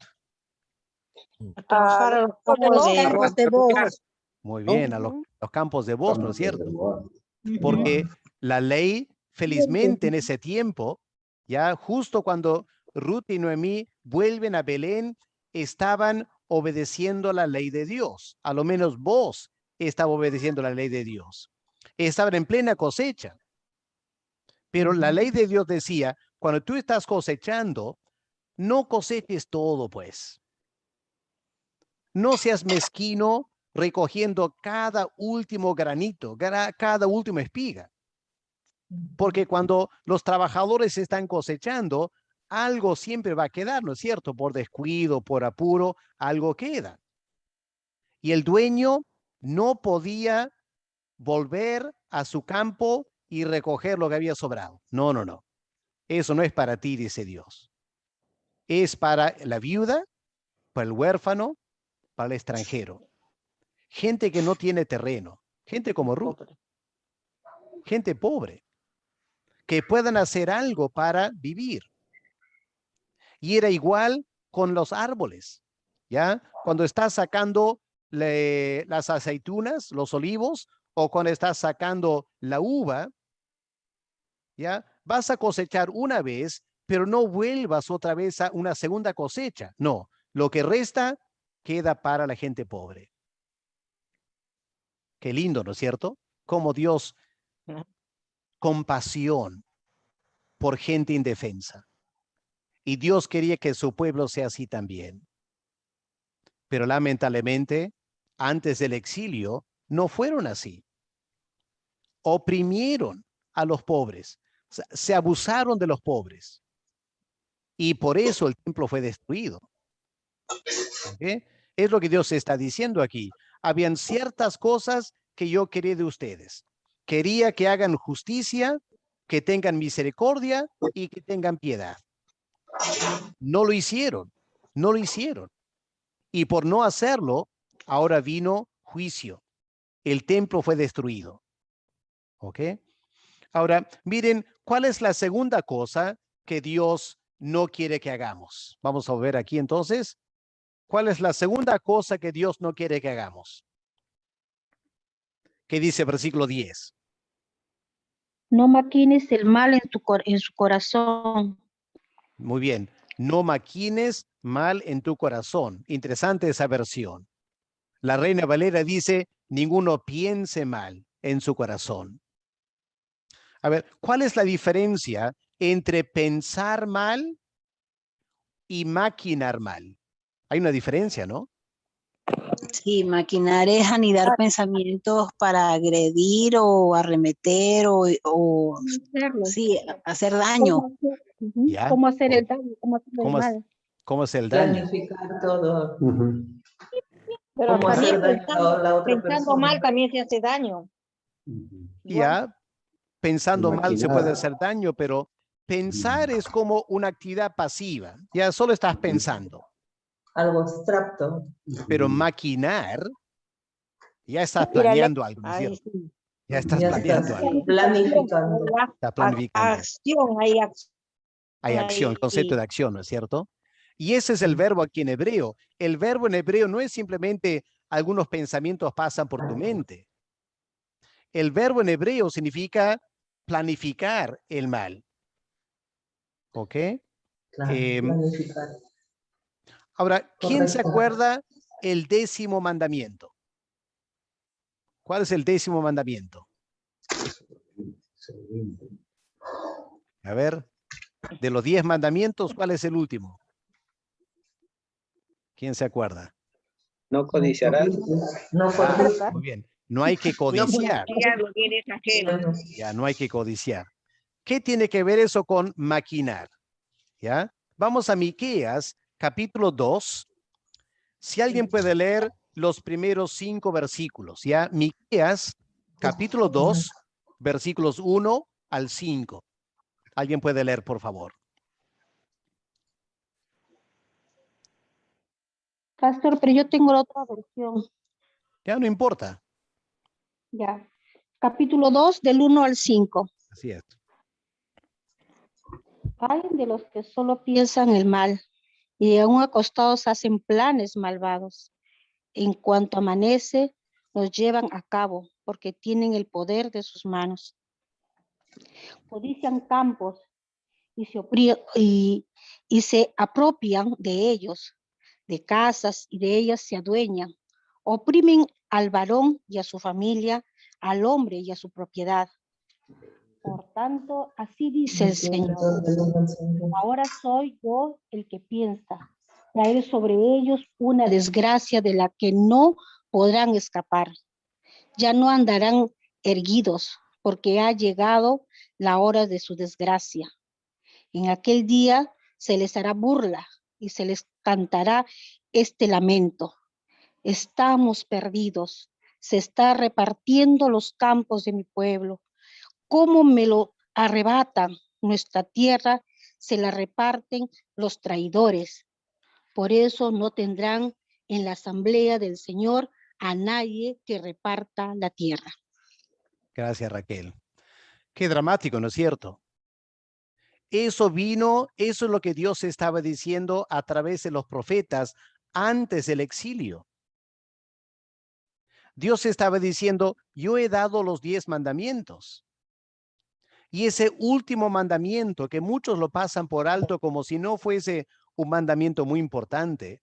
A trabajar a los Por campos vos. de Campos de voz. Muy ¿no? bien, a los campos de voz, ¿no es cierto? Ujú. Porque la ley, felizmente en ese tiempo, ya justo cuando Ruth y Noemí vuelven a Belén, estaban obedeciendo la ley de Dios. A lo menos vos estaba obedeciendo la ley de Dios. Estaban en plena cosecha. Pero la ley de Dios decía, cuando tú estás cosechando, no coseches todo, pues. No seas mezquino recogiendo cada último granito, cada última espiga. Porque cuando los trabajadores están cosechando, algo siempre va a quedar, ¿no es cierto? Por descuido, por apuro, algo queda. Y el dueño no podía volver a su campo y recoger lo que había sobrado. No, no, no. Eso no es para ti, dice Dios. Es para la viuda, para el huérfano, para el extranjero. Gente que no tiene terreno. Gente como Ruth. Gente pobre. Que puedan hacer algo para vivir. Y era igual con los árboles, ¿ya? Cuando estás sacando las aceitunas, los olivos, o cuando estás sacando la uva, ¿ya? Vas a cosechar una vez, pero no vuelvas otra vez a una segunda cosecha. No, lo que resta queda para la gente pobre. Qué lindo, ¿no es cierto? Como Dios, compasión por gente indefensa. Y Dios quería que su pueblo sea así también. Pero lamentablemente, antes del exilio, no fueron así. Oprimieron a los pobres, se abusaron de los pobres. Y por eso el templo fue destruido. ¿Okay? Es lo que Dios está diciendo aquí. Habían ciertas cosas que yo quería de ustedes. Quería que hagan justicia, que tengan misericordia y que tengan piedad. No lo hicieron, no lo hicieron. Y por no hacerlo, ahora vino juicio. El templo fue destruido. ¿Ok? Ahora, miren, ¿cuál es la segunda cosa que Dios no quiere que hagamos? Vamos a ver aquí entonces. ¿Cuál es la segunda cosa que Dios no quiere que hagamos? ¿Qué dice versículo 10? No maquines el mal en su corazón. Muy bien. No maquines mal en tu corazón. Interesante esa versión. La Reina Valera dice, ninguno piense mal en su corazón. A ver, ¿cuál es la diferencia entre pensar mal y maquinar mal? Hay una diferencia, ¿no? Sí, maquinar es anidar pensamientos para agredir o arremeter o sí, hacer daño. ¿Ya? ¿Cómo hacer el daño? ¿Cómo hacer el mal? ¿Cómo es el daño? Planificar todo. Pero ¿Cómo hacer también daño a la otra pensando persona? mal también se hace daño. Ya, pensando mal se puede Maquinar. hacer daño, pero pensar es como una actividad pasiva. Ya solo estás pensando. Algo abstracto. Pero maquinar, ya estás Mira, planeando algo, ¿no es cierto? sí. Ya estás Ya planeando estás algo. planificando. Estás planificando. Acción, hay acción. Hay acción, el concepto de acción, ¿no es cierto? Y ese es el verbo aquí en hebreo. El verbo en hebreo no es simplemente algunos pensamientos pasan por tu mente. El verbo en hebreo significa planificar el mal. ¿Ok? Claro, planificar. Ahora, ¿quién se Correcto. acuerda el 10º mandamiento? ¿Cuál es el 10º mandamiento? A ver, de los 10 mandamientos, ¿cuál es el último? ¿Quién se acuerda? No codiciarás. No codiciar. Muy bien. No hay que No codiciar. codiciar los bienes ajenos. Ya, no hay que codiciar. ¿Qué tiene que ver eso con maquinar? ¿Ya? Vamos a Miqueas, capítulo 2. Si alguien puede leer los primeros 5 versículos, ¿ya? Miqueas, capítulo 2, versículos 1 al 5. ¿Alguien puede leer, por favor? Pastor, pero yo tengo la otra versión. Ya no importa. Ya. Capítulo 2, del 1 al 5. Así es. Caen de los que solo piensan el mal y aún acostados hacen planes malvados. En cuanto amanece, los llevan a cabo porque tienen el poder de sus manos. Codician campos y se apropian de ellos, de casas y de ellas se adueñan. Oprimen al varón y a su familia, al hombre y a su propiedad. Por tanto, así dice el Señor. Ahora soy yo el que piensa traer sobre ellos una desgracia de la que no podrán escapar. Ya no andarán erguidos, porque ha llegado la hora de su desgracia. En aquel día se les hará burla y se les cantará este lamento. Estamos perdidos, se está repartiendo los campos de mi pueblo. ¿Cómo me lo arrebatan? Nuestra tierra se la reparten los traidores. Por eso no tendrán en la asamblea del Señor a nadie que reparta la tierra. Gracias, Raquel. Qué dramático, ¿no es cierto? Eso es lo que Dios estaba diciendo a través de los profetas antes del exilio. Dios estaba diciendo, yo he dado los 10 mandamientos. Y ese último mandamiento, que muchos lo pasan por alto como si no fuese un mandamiento muy importante,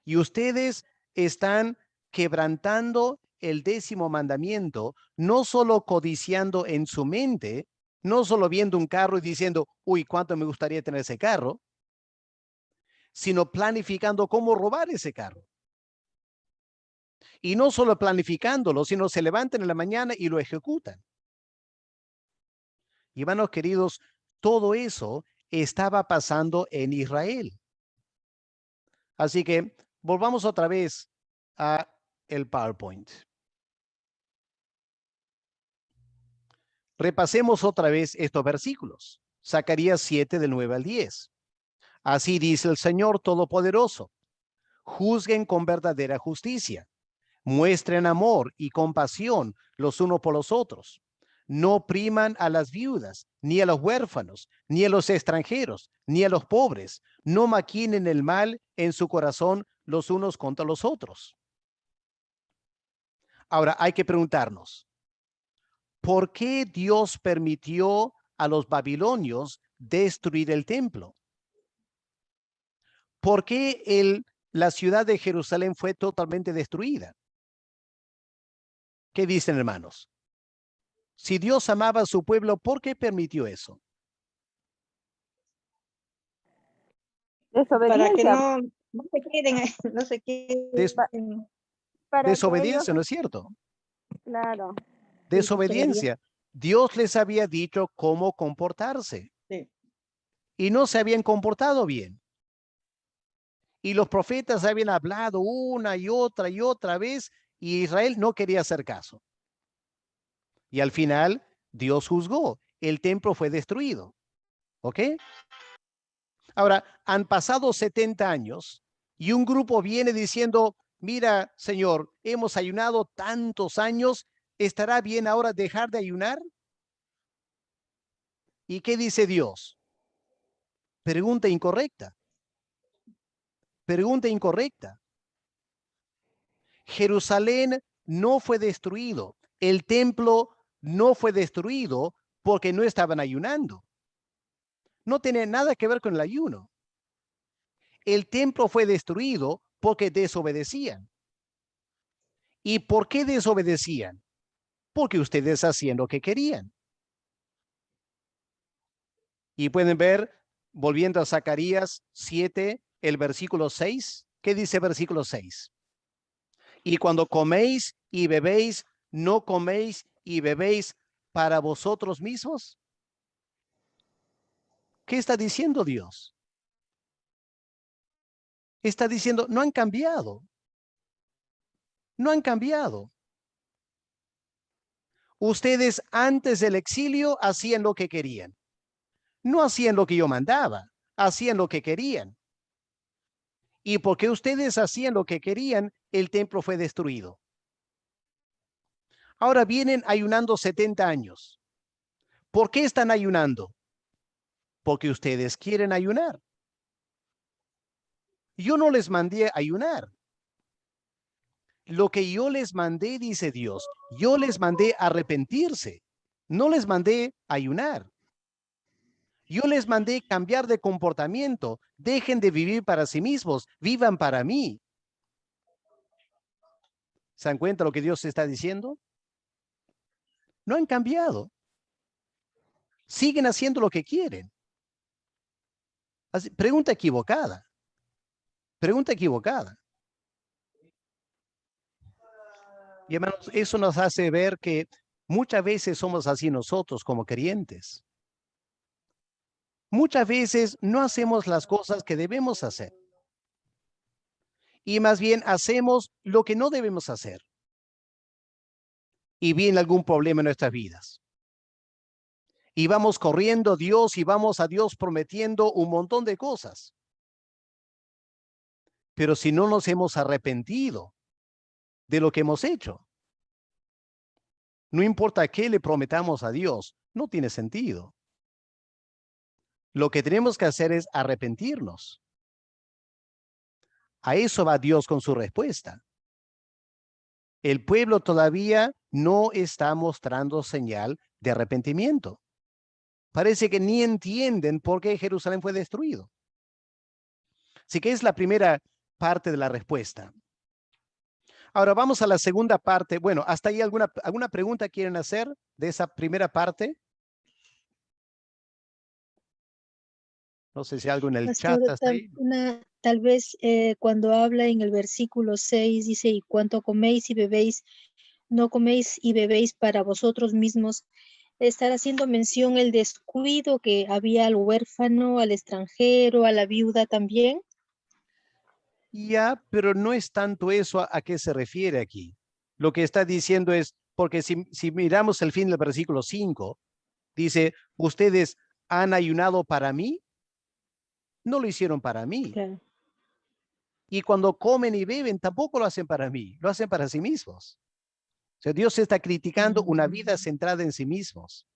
y ustedes están quebrantando el 10º mandamiento, no solo codiciando en su mente, no solo viendo un carro y diciendo, uy, cuánto me gustaría tener ese carro, sino planificando cómo robar ese carro. Y no solo planificándolo, sino se levantan en la mañana y lo ejecutan. Y hermanos queridos, todo eso estaba pasando en Israel. Así que volvamos otra vez a el PowerPoint. Repasemos otra vez estos versículos. Zacarías 7 del 9 al 10. Así dice el Señor Todopoderoso. Juzguen con verdadera justicia. Muestren amor y compasión los unos por los otros. No opriman a las viudas, ni a los huérfanos, ni a los extranjeros, ni a los pobres. No maquinen el mal en su corazón los unos contra los otros. Ahora hay que preguntarnos, ¿por qué Dios permitió a los babilonios destruir el templo? ¿Por qué la ciudad de Jerusalén fue totalmente destruida? ¿Qué dicen, hermanos? Si Dios amaba a su pueblo, ¿por qué permitió eso? Para que Desobediencia. no se queden, no se queden. Para Desobediencia, que ellos, ¿no es cierto? claro. Desobediencia. Dios les había dicho cómo comportarse. Sí. Y no se habían comportado bien. Y los profetas habían hablado una y otra vez, y Israel no quería hacer caso. Y al final, Dios juzgó. El templo fue destruido. ¿Ok? Ahora, han pasado 70 años y un grupo viene diciendo, mira, Señor, hemos ayunado tantos años, ¿estará bien ahora dejar de ayunar? ¿Y qué dice Dios? Pregunta incorrecta. Pregunta incorrecta. Jerusalén no fue destruido. El templo no fue destruido porque no estaban ayunando. No tiene nada que ver con el ayuno. El templo fue destruido porque desobedecían. ¿Y por qué desobedecían? Porque ustedes hacían lo que querían. Y pueden ver, volviendo a Zacarías 7, el versículo 6. ¿Qué dice versículo 6? Y cuando coméis y bebéis, ¿no coméis y bebéis para vosotros mismos? ¿Qué está diciendo Dios? Está diciendo, no han cambiado. No han cambiado. Ustedes antes del exilio hacían lo que querían. No hacían lo que yo mandaba, hacían lo que querían. Y porque ustedes hacían lo que querían, el templo fue destruido. Ahora vienen ayunando 70 años. ¿Por qué están ayunando? Porque ustedes quieren ayunar. Yo no les mandé a ayunar. Lo que yo les mandé, dice Dios, yo les mandé a arrepentirse. No les mandé a ayunar. Yo les mandé cambiar de comportamiento. Dejen de vivir para sí mismos. Vivan para mí. ¿Se dan cuenta lo que Dios está diciendo? No han cambiado. Siguen haciendo lo que quieren. Así, pregunta equivocada. Pregunta equivocada. Y hermanos, eso nos hace ver que muchas veces somos así nosotros como creyentes. Muchas veces no hacemos las cosas que debemos hacer. Y más bien hacemos lo que no debemos hacer. Y viene algún problema en nuestras vidas. Y vamos corriendo a Dios y vamos a Dios prometiendo un montón de cosas. Pero si no nos hemos arrepentido de lo que hemos hecho, no importa qué le prometamos a Dios, no tiene sentido. Lo que tenemos que hacer es arrepentirnos. A eso va Dios con su respuesta. El pueblo todavía no está mostrando señal de arrepentimiento. Parece que ni entienden por qué Jerusalén fue destruido. Así que es la primera parte de la respuesta. Ahora vamos a la segunda parte. Bueno, ¿hasta ahí alguna pregunta quieren hacer de esa primera parte? No sé si algo en el Pastor, chat hasta ahí. tal vez cuando habla en el versículo 6, dice, y cuanto coméis y bebéis, no coméis y bebéis para vosotros mismos, estar haciendo mención el descuido que había al huérfano, al extranjero, a la viuda también. Ya, pero no es tanto eso a qué se refiere aquí. Lo que está diciendo es, porque si miramos el fin del versículo 5, dice, ustedes han ayunado para mí, no lo hicieron para mí. Claro. Y cuando comen y beben, tampoco lo hacen para mí, lo hacen para sí mismos. O sea, Dios está criticando una vida centrada en sí mismos.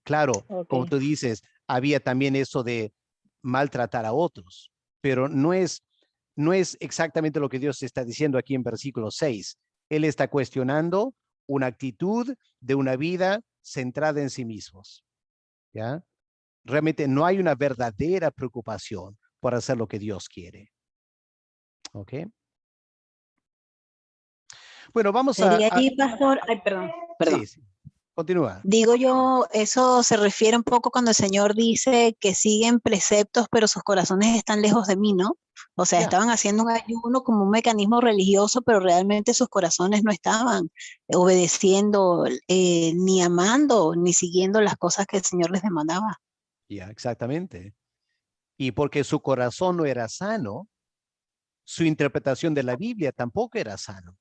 Claro, como tú dices, había también eso de maltratar a otros, pero no es exactamente lo que Dios está diciendo aquí en versículo 6. Él está cuestionando una actitud de una vida centrada en sí mismos. ¿Ya? Realmente no hay una verdadera preocupación por hacer lo que Dios quiere. ¿Ok? Bueno, vamos Sería a... allí, pastor. Ay, perdón. Sí, sí. Continúa. Digo yo, eso se refiere un poco cuando el Señor dice que siguen preceptos, pero sus corazones están lejos de mí, ¿no? O sea, estaban haciendo un ayuno como un mecanismo religioso, pero realmente sus corazones no estaban obedeciendo, ni amando, ni siguiendo las cosas que el Señor les demandaba. Ya, exactamente. Y porque su corazón no era sano, su interpretación de la Biblia tampoco era sano.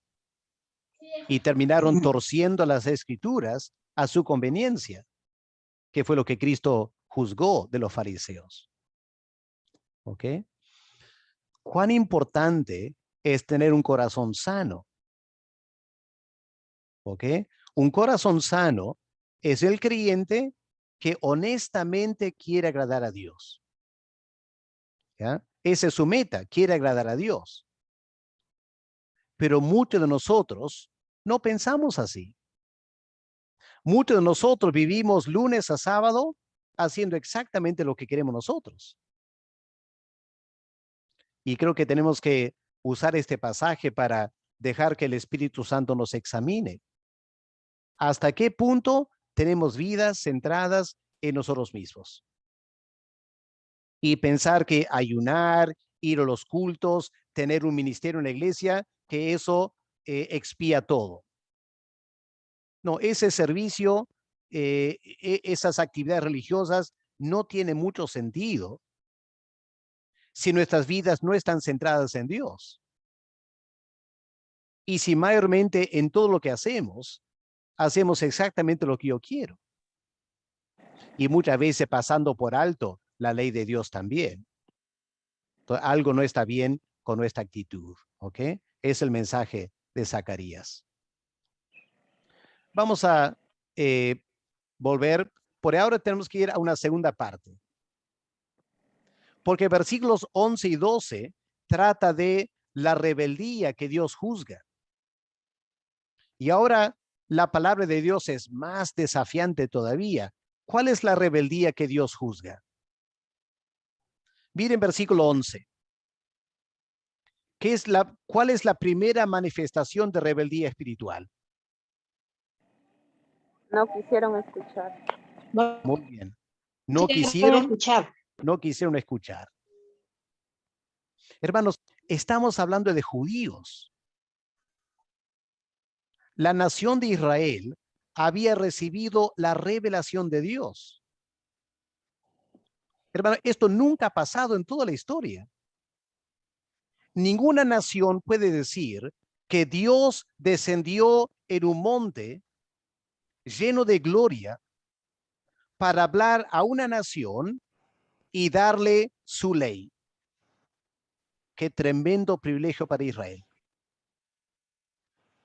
Y terminaron torciendo las escrituras a su conveniencia, que fue lo que Cristo juzgó de los fariseos. ¿Ok? ¿Cuán importante es tener un corazón sano? ¿Ok? Un corazón sano es el creyente que honestamente quiere agradar a Dios. ¿Ya? Esa es su meta, quiere agradar a Dios. Pero muchos de nosotros no pensamos así. Muchos de nosotros vivimos lunes a sábado haciendo exactamente lo que queremos nosotros. Y creo que tenemos que usar este pasaje para dejar que el Espíritu Santo nos examine. ¿Hasta qué punto tenemos vidas centradas en nosotros mismos? Y pensar que ayunar, ir a los cultos, tener un ministerio en la iglesia, que eso expía todo. No, ese servicio, esas actividades religiosas no tienen mucho sentido si nuestras vidas no están centradas en Dios. Y si mayormente en todo lo que hacemos exactamente lo que yo quiero. Y muchas veces pasando por alto la ley de Dios también. Entonces, algo no está bien con nuestra actitud, ¿ok? Es el mensaje de Zacarías. Vamos a volver. Por ahora tenemos que ir a una segunda parte. Porque versículos 11 y 12 trata de la rebeldía que Dios juzga. Y ahora la palabra de Dios es más desafiante todavía. ¿Cuál es la rebeldía que Dios juzga? Miren versículo 11. ¿Cuál es la primera manifestación de rebeldía espiritual? No quisieron escuchar. Muy bien. No quisieron escuchar. Hermanos, estamos hablando de judíos. La nación de Israel había recibido la revelación de Dios. Hermano, esto nunca ha pasado en toda la historia. Ninguna nación puede decir que Dios descendió en un monte lleno de gloria para hablar a una nación y darle su ley. Qué tremendo privilegio para Israel.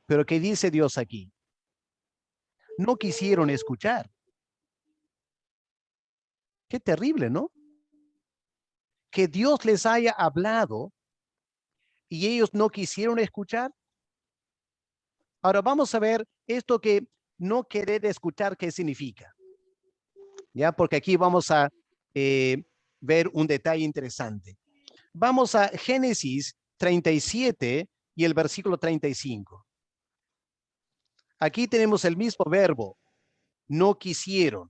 Pero ¿qué dice Dios aquí? No quisieron escuchar. Qué terrible, ¿no? Que Dios les haya hablado y ellos no quisieron escuchar. Ahora vamos a ver esto que no querer escuchar qué significa. ¿Ya? Porque aquí vamos a ver un detalle interesante. Vamos a Génesis 37 y el versículo 35. Aquí tenemos el mismo verbo, no quisieron,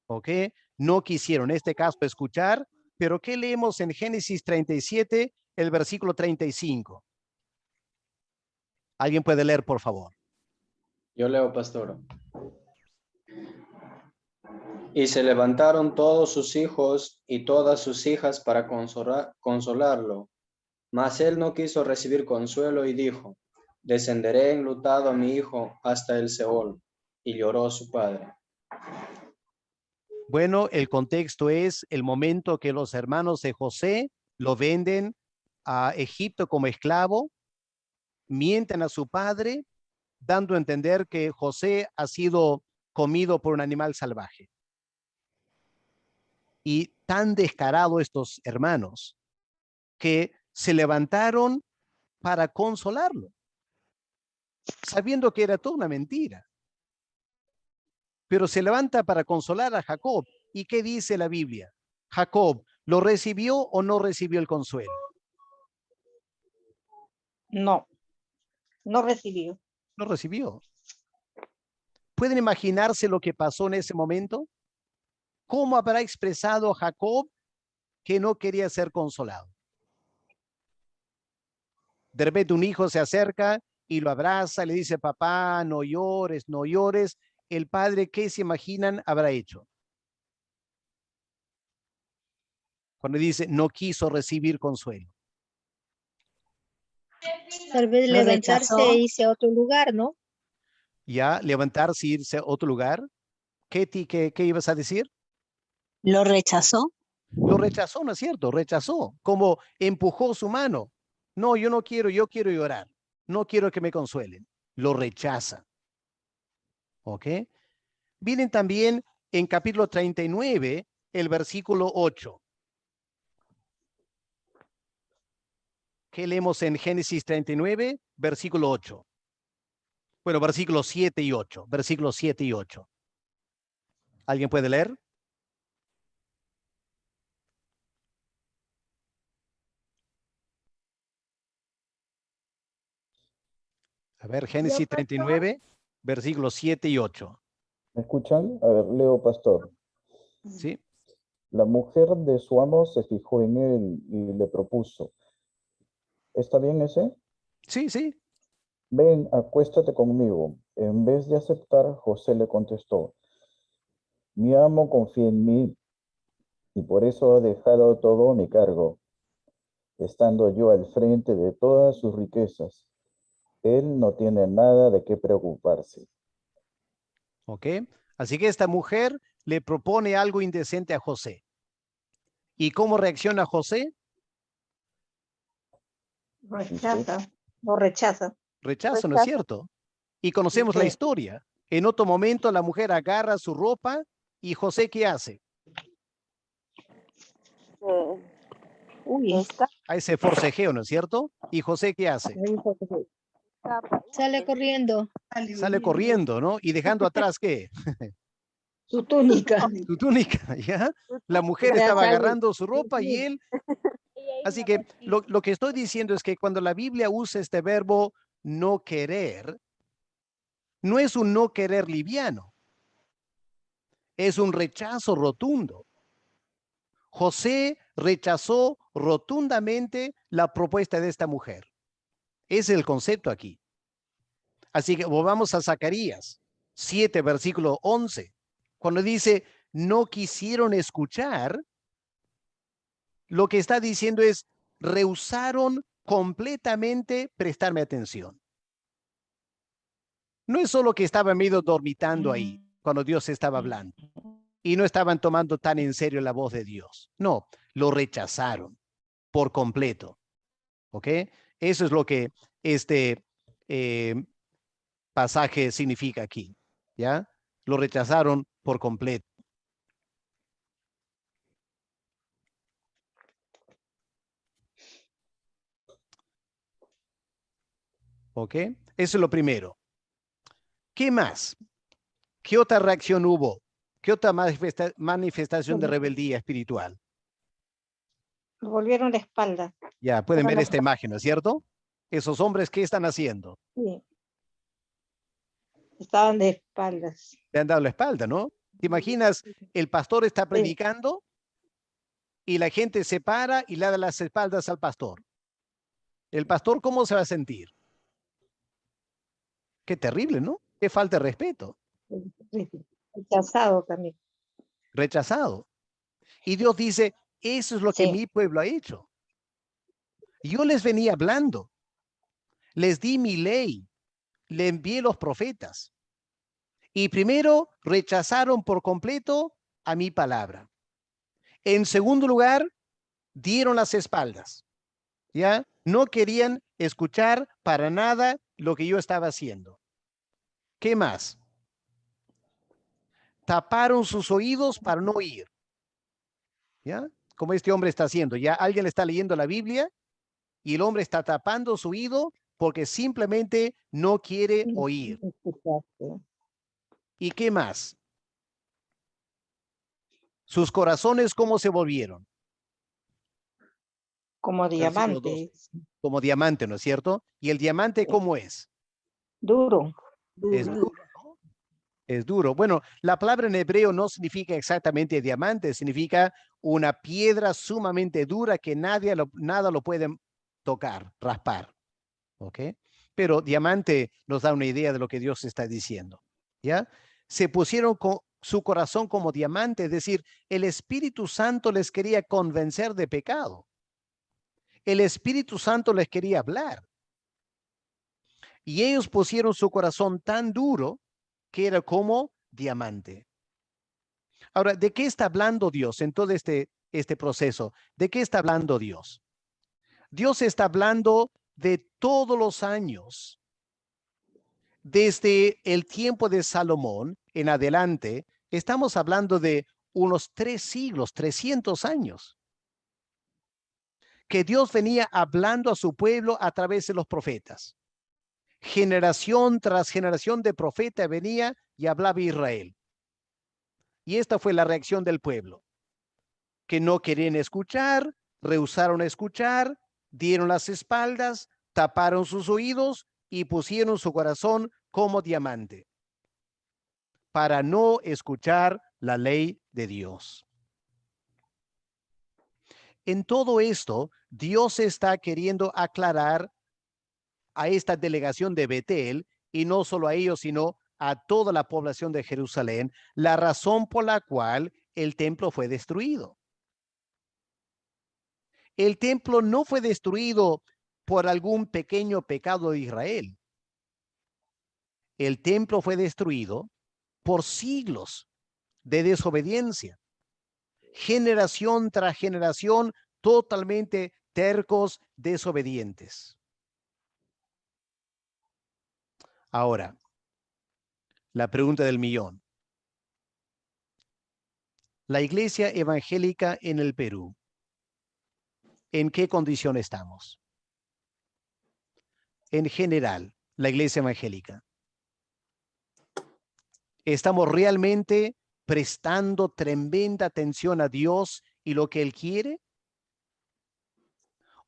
¿ok? No quisieron, en este caso escuchar, pero ¿qué leemos en Génesis 37, el versículo 35? ¿Alguien puede leer, por favor? Yo leo, pastor. Y se levantaron todos sus hijos y todas sus hijas para consolarlo. Mas él no quiso recibir consuelo y dijo, descenderé enlutado a mi hijo hasta el Seol. Y lloró su padre. Bueno, el contexto es el momento que los hermanos de José lo venden a Egipto como esclavo, mienten a su padre, dando a entender que José ha sido comido por un animal salvaje. Y tan descarado estos hermanos que se levantaron para consolarlo, sabiendo que era toda una mentira. Pero se levanta para consolar a Jacob. ¿Y qué dice la Biblia? Jacob, ¿lo recibió o no recibió el consuelo? No, no recibió. No recibió. ¿Pueden imaginarse lo que pasó en ese momento? ¿Cómo habrá expresado Jacob que no quería ser consolado? De repente un hijo se acerca y lo abraza, le dice, papá, no llores, no llores. El padre, ¿qué se imaginan habrá hecho? Cuando dice, no quiso recibir consuelo. Tal vez Lo levantarse rechazó. e irse a otro lugar, ¿no? Ya, levantarse, irse a otro lugar. Ketty, ¿qué ibas a decir? Lo rechazó. Lo rechazó, ¿no es cierto? Rechazó, como empujó su mano. No, yo no quiero, yo quiero llorar. No quiero que me consuelen. Lo rechaza. ¿Ok? Vienen también en capítulo 39, el versículo 8. ¿Qué leemos en Génesis 39? Versículo 8. Bueno, versículos 7 y 8. Versículos 7 y 8. ¿Alguien puede leer? A ver, Génesis 39, versículos 7 y 8. ¿Me escuchan? A ver, leo, pastor. ¿Sí? La mujer de su amo se fijó en él y le propuso. ¿Está bien ese? Sí, sí. Ven, acuéstate conmigo. En vez de aceptar, José le contestó, mi amo confía en mí y por eso ha dejado todo a mi cargo, estando yo al frente de todas sus riquezas. Él no tiene nada de qué preocuparse. ¿Ok? Así que esta mujer le propone algo indecente a José. ¿Y cómo reacciona José? Rechaza. Lo rechaza. Rechazo, ¿no es cierto? Y conocemos la Sí. historia. En otro momento la mujer agarra su ropa y José, ¿qué hace? Uy. A ese forcejeo, ¿no es cierto? ¿Y José qué hace? Sale corriendo. Sale corriendo, ¿no? Y dejando atrás, ¿qué? Su túnica. Su túnica, ¿ya? La mujer estaba agarrando su ropa y él... Así que lo que estoy diciendo es que cuando la Biblia usa este verbo no querer, no es un no querer liviano, es un rechazo rotundo. José rechazó rotundamente la propuesta de esta mujer. Ese es el concepto aquí. Así que volvamos a Zacarías 7, versículo 11. Cuando dice, no quisieron escuchar, lo que está diciendo es, rehusaron completamente prestarme atención. No es solo que estaban medio dormitando ahí cuando Dios estaba hablando y no estaban tomando tan en serio la voz de Dios. No, lo rechazaron por completo. ¿Ok? Eso es lo que este pasaje significa aquí. ¿Ya? Lo rechazaron por completo. ¿Ok? Eso es lo primero. ¿Qué más? ¿Qué otra reacción hubo? ¿Qué otra manifestación de rebeldía espiritual? Volvieron la espalda. Ya, pueden Ahora ver esta imagen, ¿no es cierto? Esos hombres, ¿qué están haciendo? sí, estaban de espaldas. Le han dado la espalda, ¿no? ¿Te imaginas? El pastor está predicando y la gente se para y le da las espaldas al pastor. ¿El pastor cómo se va a sentir? Qué terrible, ¿no? Qué falta de respeto. Rechazado también. Rechazado. Y Dios dice, eso es lo que mi pueblo ha hecho. Yo les venía hablando. Les di mi ley. Le envié los profetas. Y primero rechazaron por completo a mi palabra. En segundo lugar, dieron las espaldas. ¿Ya? No querían escuchar para nada lo que yo estaba haciendo. ¿Qué más? Taparon sus oídos para no oír. ¿Ya? Como este hombre está haciendo. Ya alguien está leyendo la Biblia y el hombre está tapando su oído porque simplemente no quiere oír. ¿Y qué más? Sus corazones, ¿cómo se volvieron? Como diamantes. Como diamante, ¿no es cierto? ¿Y el diamante cómo es? Duro. Es duro, ¿no? Es duro. Bueno, la palabra en hebreo no significa exactamente diamante, significa una piedra sumamente dura que nada lo puede tocar, raspar. ¿Ok? Pero diamante nos da una idea de lo que Dios está diciendo. ¿Ya? Se pusieron con su corazón como diamante, es decir, el Espíritu Santo les quería convencer de pecado. El Espíritu Santo les quería hablar. Y ellos pusieron su corazón tan duro que era como diamante. Ahora, ¿de qué está hablando Dios en todo este proceso? ¿De qué está hablando Dios? Dios está hablando de todos los años. Desde el tiempo de Salomón en adelante, estamos hablando de unos 3 siglos, 300 años. Que Dios venía hablando a su pueblo a través de los profetas. Generación tras generación de profeta venía y hablaba a Israel. Y esta fue la reacción del pueblo. Que no querían escuchar, rehusaron escuchar, dieron las espaldas, taparon sus oídos y pusieron su corazón como diamante para no escuchar la ley de Dios. En todo esto, Dios está queriendo aclarar a esta delegación de Betel, y no solo a ellos, sino a toda la población de Jerusalén, la razón por la cual el templo fue destruido. El templo no fue destruido por algún pequeño pecado de Israel. El templo fue destruido por siglos de desobediencia. Generación tras generación, totalmente tercos, desobedientes. Ahora, la pregunta del millón. La iglesia evangélica en el Perú, ¿en qué condición estamos? En general, la iglesia evangélica. ¿Estamos realmente prestando tremenda atención a Dios y lo que Él quiere?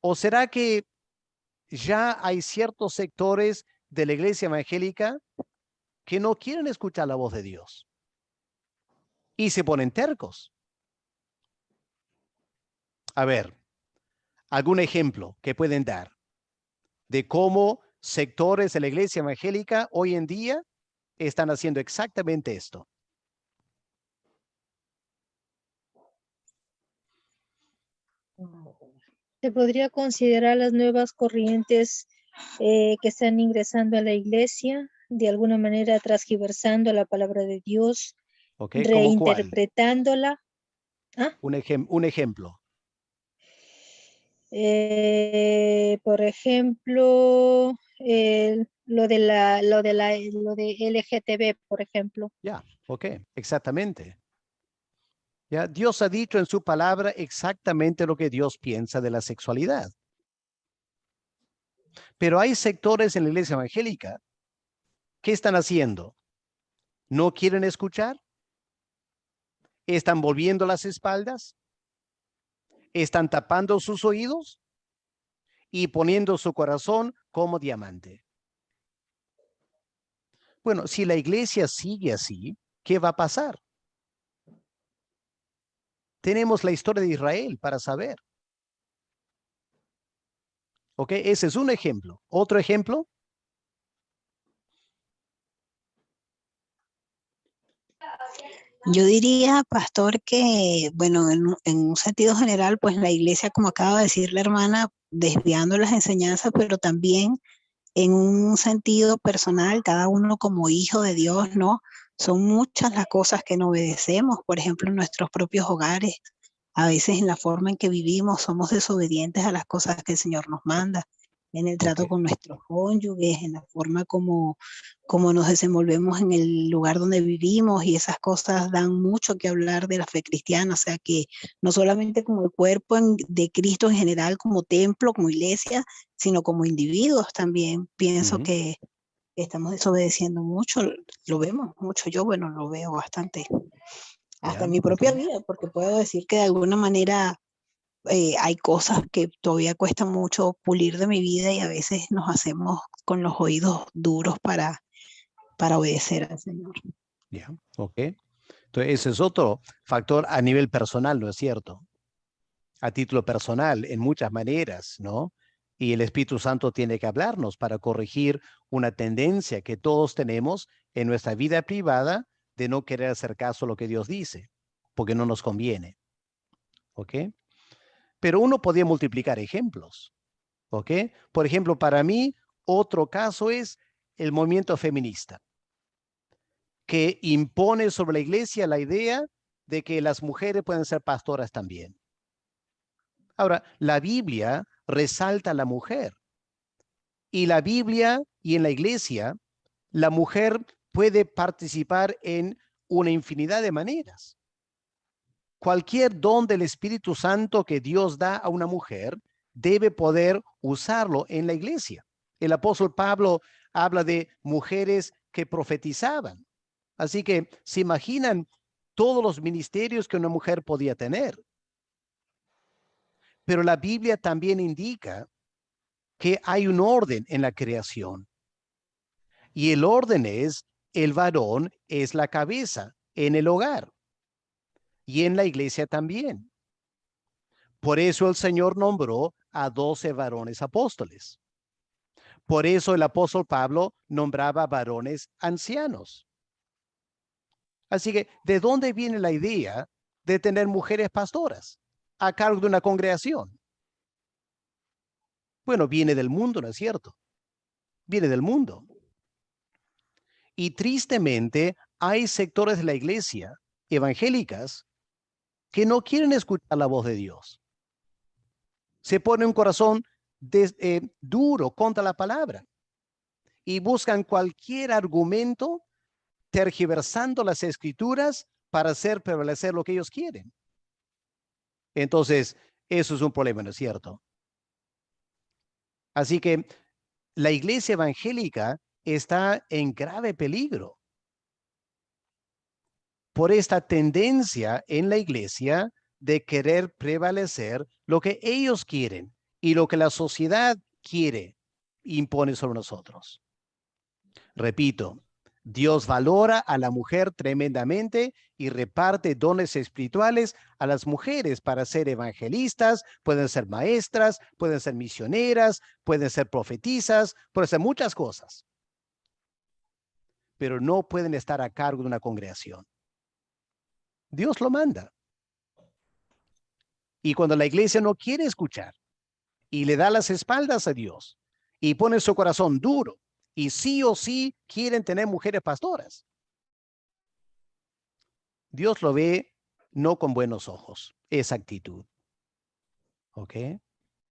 ¿O será que ya hay ciertos sectores de la iglesia evangélica que no quieren escuchar la voz de Dios y se ponen tercos? A ver, algún ejemplo que pueden dar de cómo sectores de la iglesia evangélica hoy en día están haciendo exactamente esto. Se podría considerar las nuevas corrientes que están ingresando a la iglesia, de alguna manera transgiversando la palabra de Dios, Okay, ¿cómo reinterpretándola. ¿Ah? Un ejemplo. Por ejemplo, lo de LGTB, por ejemplo. Ya, ok, exactamente. Ya, Dios ha dicho en su palabra exactamente lo que Dios piensa de la sexualidad. Pero hay sectores en la iglesia evangélica que están haciendo. ¿No quieren escuchar? ¿Están volviendo las espaldas? ¿Están tapando sus oídos? Y poniendo su corazón como diamante. Bueno, si la iglesia sigue así, ¿qué va a pasar? Tenemos la historia de Israel para saber. ¿Ok? Ese es un ejemplo. ¿Otro ejemplo? Yo diría, pastor, que, bueno, en un sentido general, pues la iglesia, como acaba de decir la hermana, desviando las enseñanzas, pero también en un sentido personal, cada uno como hijo de Dios, ¿no? Son muchas las cosas que no obedecemos, por ejemplo, en nuestros propios hogares. A veces en la forma en que vivimos somos desobedientes a las cosas que el Señor nos manda, en el trato con nuestros cónyuges, en la forma como nos desenvolvemos en el lugar donde vivimos, y esas cosas dan mucho que hablar de la fe cristiana, o sea que no solamente como el cuerpo de Cristo en general, como templo, como iglesia, sino como individuos también. Pienso que estamos desobedeciendo mucho, lo vemos mucho, yo bueno, lo veo bastante, hasta en mi propia vida, porque puedo decir que de alguna manera hay cosas que todavía cuesta mucho pulir de mi vida y a veces nos hacemos con los oídos duros para obedecer al Señor. Ya, ok. Entonces, ese es otro factor a nivel personal, ¿no es cierto? A título personal, en muchas maneras, ¿no? Y el Espíritu Santo tiene que hablarnos para corregir una tendencia que todos tenemos en nuestra vida privada de no querer hacer caso a lo que Dios dice, porque no nos conviene. ¿Ok? Pero uno podía multiplicar ejemplos. ¿Ok? Por ejemplo, para mí, otro caso es el movimiento feminista, que impone sobre la iglesia la idea de que las mujeres pueden ser pastoras también. Ahora, la Biblia resalta a la mujer. Y la Biblia y en la iglesia, la mujer puede participar en una infinidad de maneras. Cualquier don del Espíritu Santo que Dios da a una mujer debe poder usarlo en la iglesia. El apóstol Pablo habla de mujeres que profetizaban. Así que se imaginan todos los ministerios que una mujer podía tener. Pero la Biblia también indica que hay un orden en la creación. Y el orden es, el varón es la cabeza en el hogar y en la iglesia también. Por eso el Señor nombró a 12 varones apóstoles. Por eso el apóstol Pablo nombraba varones ancianos. Así que, ¿de dónde viene la idea de tener mujeres pastoras a cargo de una congregación? Bueno, viene del mundo, ¿no es cierto? Viene del mundo. Y tristemente hay sectores de la iglesia evangélicas que no quieren escuchar la voz de Dios. Se pone un corazón duro contra la palabra y buscan cualquier argumento tergiversando las escrituras para hacer prevalecer lo que ellos quieren. Entonces, eso es un problema, ¿no es cierto? Así que la iglesia evangélica está en grave peligro por esta tendencia en la iglesia de querer prevalecer lo que ellos quieren y lo que la sociedad quiere impone sobre nosotros. Repito, Dios valora a la mujer tremendamente y reparte dones espirituales a las mujeres para ser evangelistas, pueden ser maestras, pueden ser misioneras, pueden ser profetisas, pueden ser muchas cosas. Pero no pueden estar a cargo de una congregación. Dios lo manda. Y cuando la iglesia no quiere escuchar y le da las espaldas a Dios y pone su corazón duro y sí o sí quieren tener mujeres pastoras, Dios lo ve no con buenos ojos, esa actitud. ¿Ok?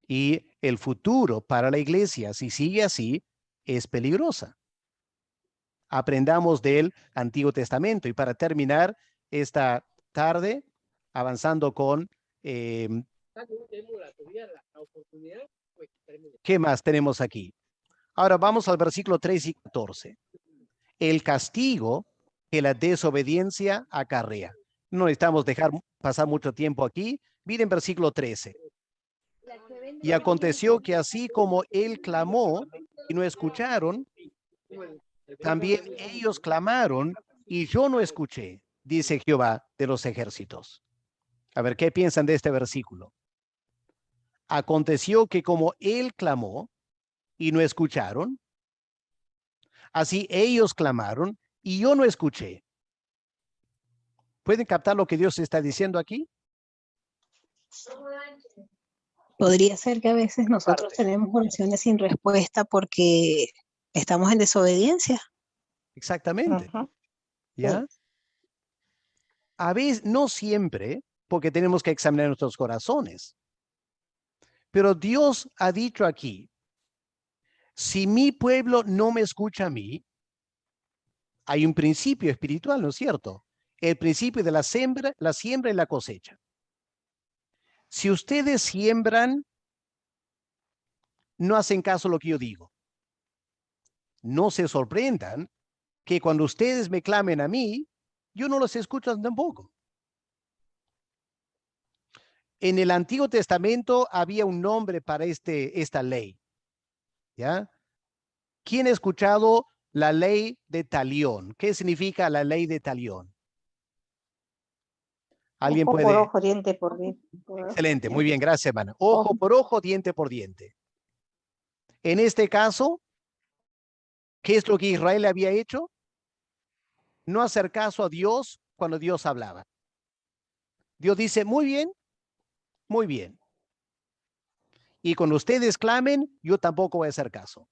Y el futuro para la iglesia, si sigue así, es peligrosa. Aprendamos del Antiguo Testamento. Y para terminar esta tarde, avanzando con... ¿qué más tenemos aquí? Ahora vamos al versículo 3 y 14. El castigo que la desobediencia acarrea. No necesitamos dejar pasar mucho tiempo aquí. Miren versículo 13. Y aconteció que así como él clamó y no escucharon, también ellos clamaron y yo no escuché, dice Jehová de los ejércitos. A ver, ¿qué piensan de este versículo? Aconteció que como él clamó y no escucharon, así ellos clamaron y yo no escuché. ¿Pueden captar lo que Dios está diciendo aquí? Podría ser que a veces nosotros tenemos oraciones sin respuesta porque estamos en desobediencia. Exactamente. Sí. ¿Ya? A veces, no siempre, porque tenemos que examinar nuestros corazones. Pero Dios ha dicho aquí, si mi pueblo no me escucha a mí, hay un principio espiritual, ¿no es cierto? El principio de la siembra y la cosecha. Si ustedes siembran, no hacen caso a lo que yo digo. No se sorprendan que cuando ustedes me clamen a mí, yo no los escucho tampoco. En el Antiguo Testamento había un nombre para esta ley. ¿Ya? ¿Quién ha escuchado la ley de Talión? ¿Qué significa la ley de Talión? ¿Alguien Ojo por puede? ojo, diente por diente. Excelente, muy bien, gracias, hermana. Ojo por ojo, diente por diente. En este caso, ¿qué es lo que Israel había hecho? No hacer caso a Dios cuando Dios hablaba. Dios dice, muy bien, muy bien. Y cuando ustedes clamen, yo tampoco voy a hacer caso.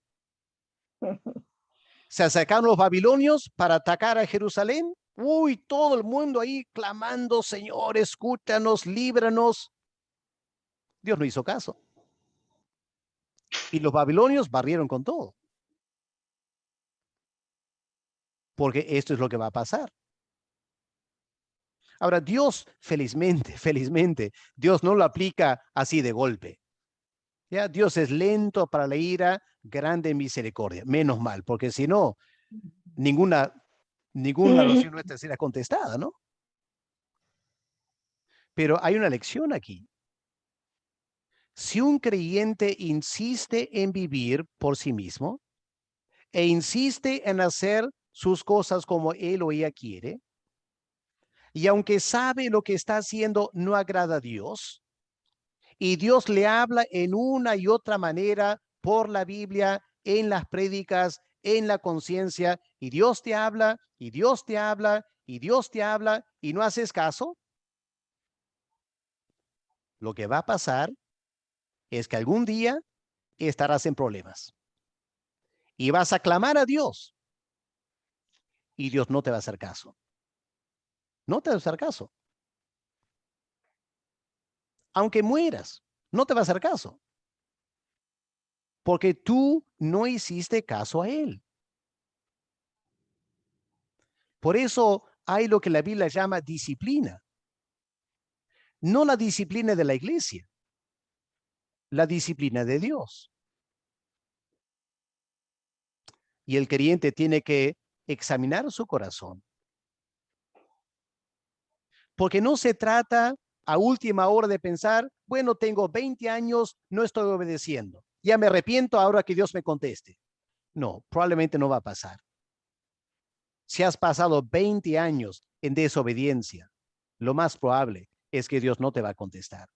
Se acercaron los babilonios para atacar a Jerusalén. Uy, todo el mundo ahí clamando, Señor, escúchanos, líbranos. Dios no hizo caso. Y los babilonios barrieron con todo. Porque esto es lo que va a pasar. Ahora, Dios, felizmente, Dios no lo aplica así de golpe. ¿Ya? Dios es lento para la ira, grande en misericordia. Menos mal, porque si no, ninguna oración nuestra será contestada, ¿no? Pero hay una lección aquí. Si un creyente insiste en vivir por sí mismo e insiste en hacer sus cosas como él o ella quiere, y aunque sabe lo que está haciendo no agrada a Dios, y Dios le habla en una y otra manera por la Biblia, en las prédicas, en la conciencia, y Dios te habla, y Dios te habla, y Dios te habla, y no haces caso, lo que va a pasar es que algún día estarás en problemas. Y vas a clamar a Dios. Y Dios no te va a hacer caso. No te va a hacer caso. Aunque mueras, no te va a hacer caso. Porque tú no hiciste caso a Él. Por eso hay lo que la Biblia llama disciplina. No la disciplina de la iglesia. La disciplina de Dios. Y el creyente tiene que examinar su corazón. Porque no se trata a última hora de pensar, bueno, tengo 20 años, no estoy obedeciendo. Ya me arrepiento ahora que Dios me conteste. No, probablemente no va a pasar. Si has pasado 20 años en desobediencia, lo más probable es que Dios no te va a contestar.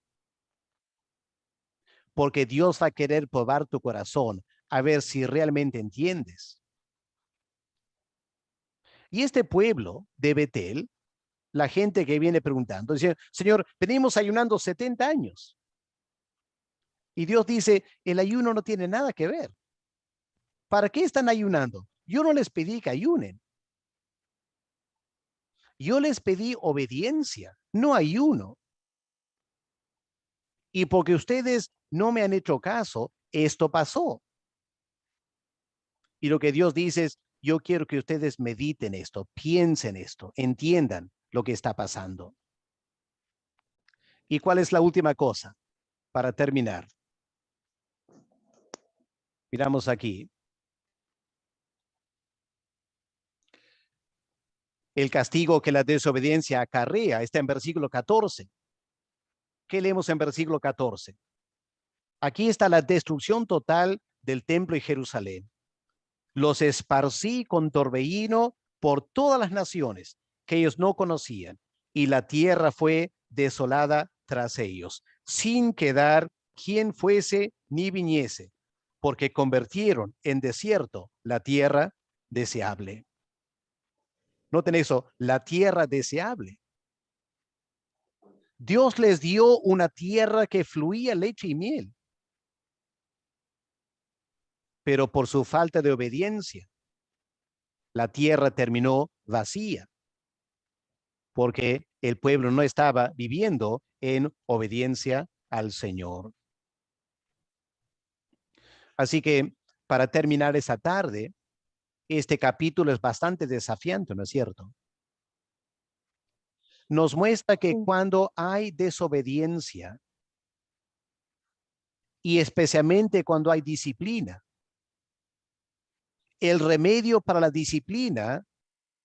Porque Dios va a querer probar tu corazón a ver si realmente entiendes. Y este pueblo de Betel, la gente que viene preguntando, dice, Señor, venimos ayunando 70 años. Y Dios dice, el ayuno no tiene nada que ver. ¿Para qué están ayunando? Yo no les pedí que ayunen. Yo les pedí obediencia, no ayuno. Y porque ustedes no me han hecho caso, esto pasó. Y lo que Dios dice es, yo quiero que ustedes mediten esto, piensen esto, entiendan lo que está pasando. ¿Y cuál es la última cosa? Para terminar. Miramos aquí. El castigo que la desobediencia acarrea está en versículo 14. ¿Qué leemos en versículo 14? Aquí está la destrucción total del templo y Jerusalén. Los esparcí con torbellino por todas las naciones que ellos no conocían, y la tierra fue desolada tras ellos, sin quedar quien fuese ni viniese, porque convirtieron en desierto la tierra deseable. Noten eso, la tierra deseable. Dios les dio una tierra que fluía leche y miel, pero por su falta de obediencia, la tierra terminó vacía, porque el pueblo no estaba viviendo en obediencia al Señor. Así que para terminar esta tarde, este capítulo es bastante desafiante, ¿no es cierto? Nos muestra que cuando hay desobediencia, y especialmente cuando hay disciplina, el remedio para la disciplina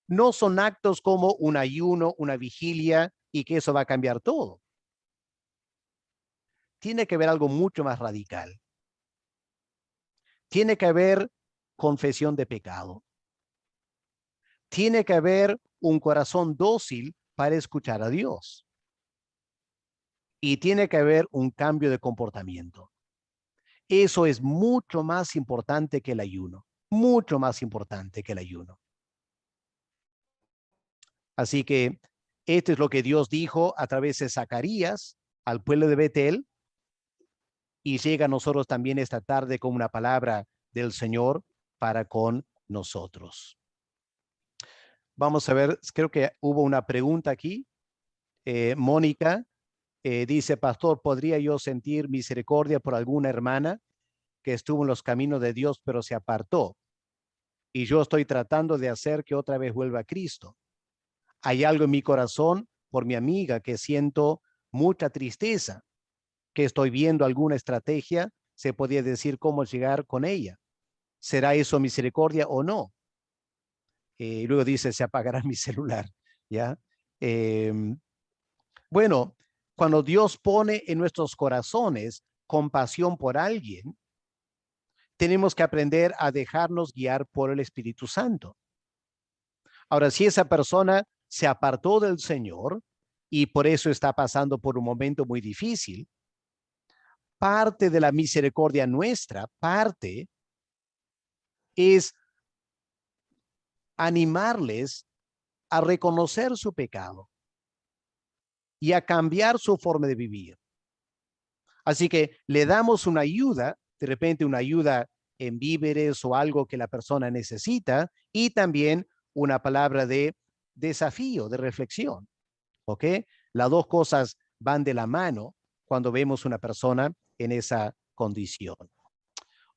no son actos como un ayuno, una vigilia, y que eso va a cambiar todo. Tiene que haber algo mucho más radical. Tiene que haber confesión de pecado. Tiene que haber un corazón dócil para escuchar a Dios. Y tiene que haber un cambio de comportamiento. Eso es mucho más importante que el ayuno. Mucho más importante que el ayuno. Así que esto es lo que Dios dijo a través de Zacarías al pueblo de Betel, y llega a nosotros también esta tarde con una palabra del Señor para con nosotros. Vamos a ver, creo que hubo una pregunta aquí. Mónica dice, pastor, ¿podría yo sentir misericordia por alguna hermana que estuvo en los caminos de Dios pero se apartó? Y yo estoy tratando de hacer que otra vez vuelva a Cristo. Hay algo en mi corazón por mi amiga que siento mucha tristeza, que estoy viendo alguna estrategia, se podría decir cómo llegar con ella. ¿Será eso misericordia o no? Luego dice, se apagará mi celular, ¿ya? Bueno, cuando Dios pone en nuestros corazones compasión por alguien, tenemos que aprender a dejarnos guiar por el Espíritu Santo. Ahora, si esa persona se apartó del Señor y por eso está pasando por un momento muy difícil, parte de la misericordia nuestra, parte es animarles a reconocer su pecado y a cambiar su forma de vivir. Así que le damos una ayuda, de repente una ayuda en víveres o algo que la persona necesita, y también una palabra de desafío, de reflexión. ¿Ok? Las dos cosas van de la mano cuando vemos una persona en esa condición.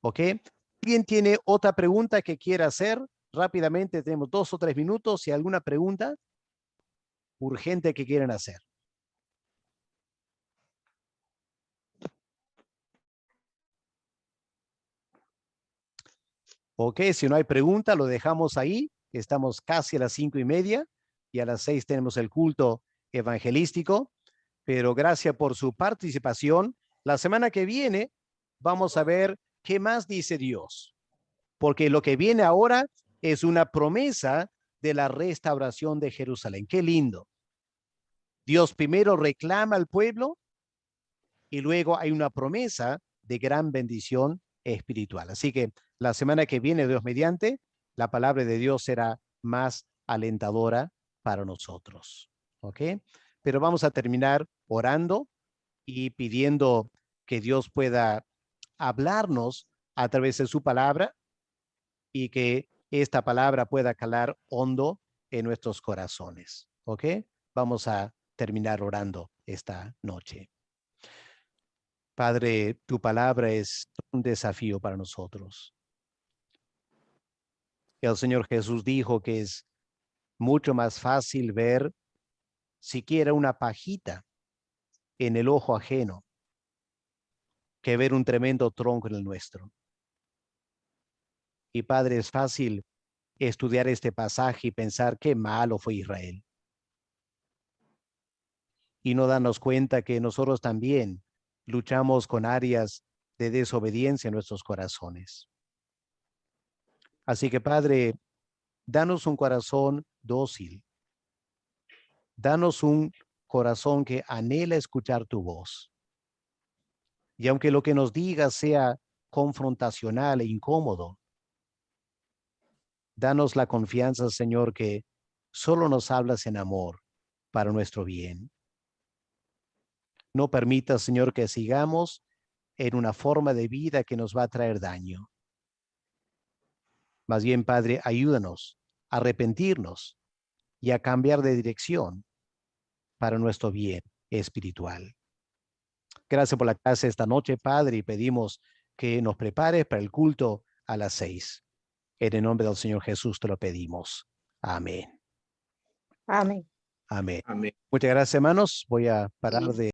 ¿Ok? ¿Alguien tiene otra pregunta que quiera hacer? Rápidamente, tenemos 2 o 3 minutos. Si hay alguna pregunta urgente que quieran hacer. Ok, si no hay pregunta, lo dejamos ahí. Estamos casi a las 5:30 y a las 6 tenemos el culto evangelístico. Pero gracias por su participación. La semana que viene vamos a ver qué más dice Dios, porque lo que viene ahora es una promesa de la restauración de Jerusalén. Qué lindo. Dios primero reclama al pueblo y luego hay una promesa de gran bendición espiritual. Así que la semana que viene, Dios mediante, la palabra de Dios será más alentadora para nosotros. ¿Ok? Pero vamos a terminar orando y pidiendo que Dios pueda hablarnos a través de su palabra y que esta palabra pueda calar hondo en nuestros corazones. ¿Ok? Vamos a terminar orando esta noche. Padre, tu palabra es un desafío para nosotros. El Señor Jesús dijo que es mucho más fácil ver siquiera una pajita en el ojo ajeno que ver un tremendo tronco en el nuestro. Y Padre, es fácil estudiar este pasaje y pensar qué malo fue Israel. Y no darnos cuenta que nosotros también luchamos con áreas de desobediencia en nuestros corazones. Así que, Padre, danos un corazón dócil. Danos un corazón que anhela escuchar tu voz. Y aunque lo que nos digas sea confrontacional e incómodo, danos la confianza, Señor, que solo nos hablas en amor para nuestro bien. No permitas, Señor, que sigamos en una forma de vida que nos va a traer daño. Más bien, Padre, ayúdanos a arrepentirnos y a cambiar de dirección para nuestro bien espiritual. Gracias por la clase esta noche, Padre, y pedimos que nos prepares para el culto a las 6. En el nombre del Señor Jesús te lo pedimos. Amén. Amén. Amén. Amén. Muchas gracias, hermanos. Voy a parar de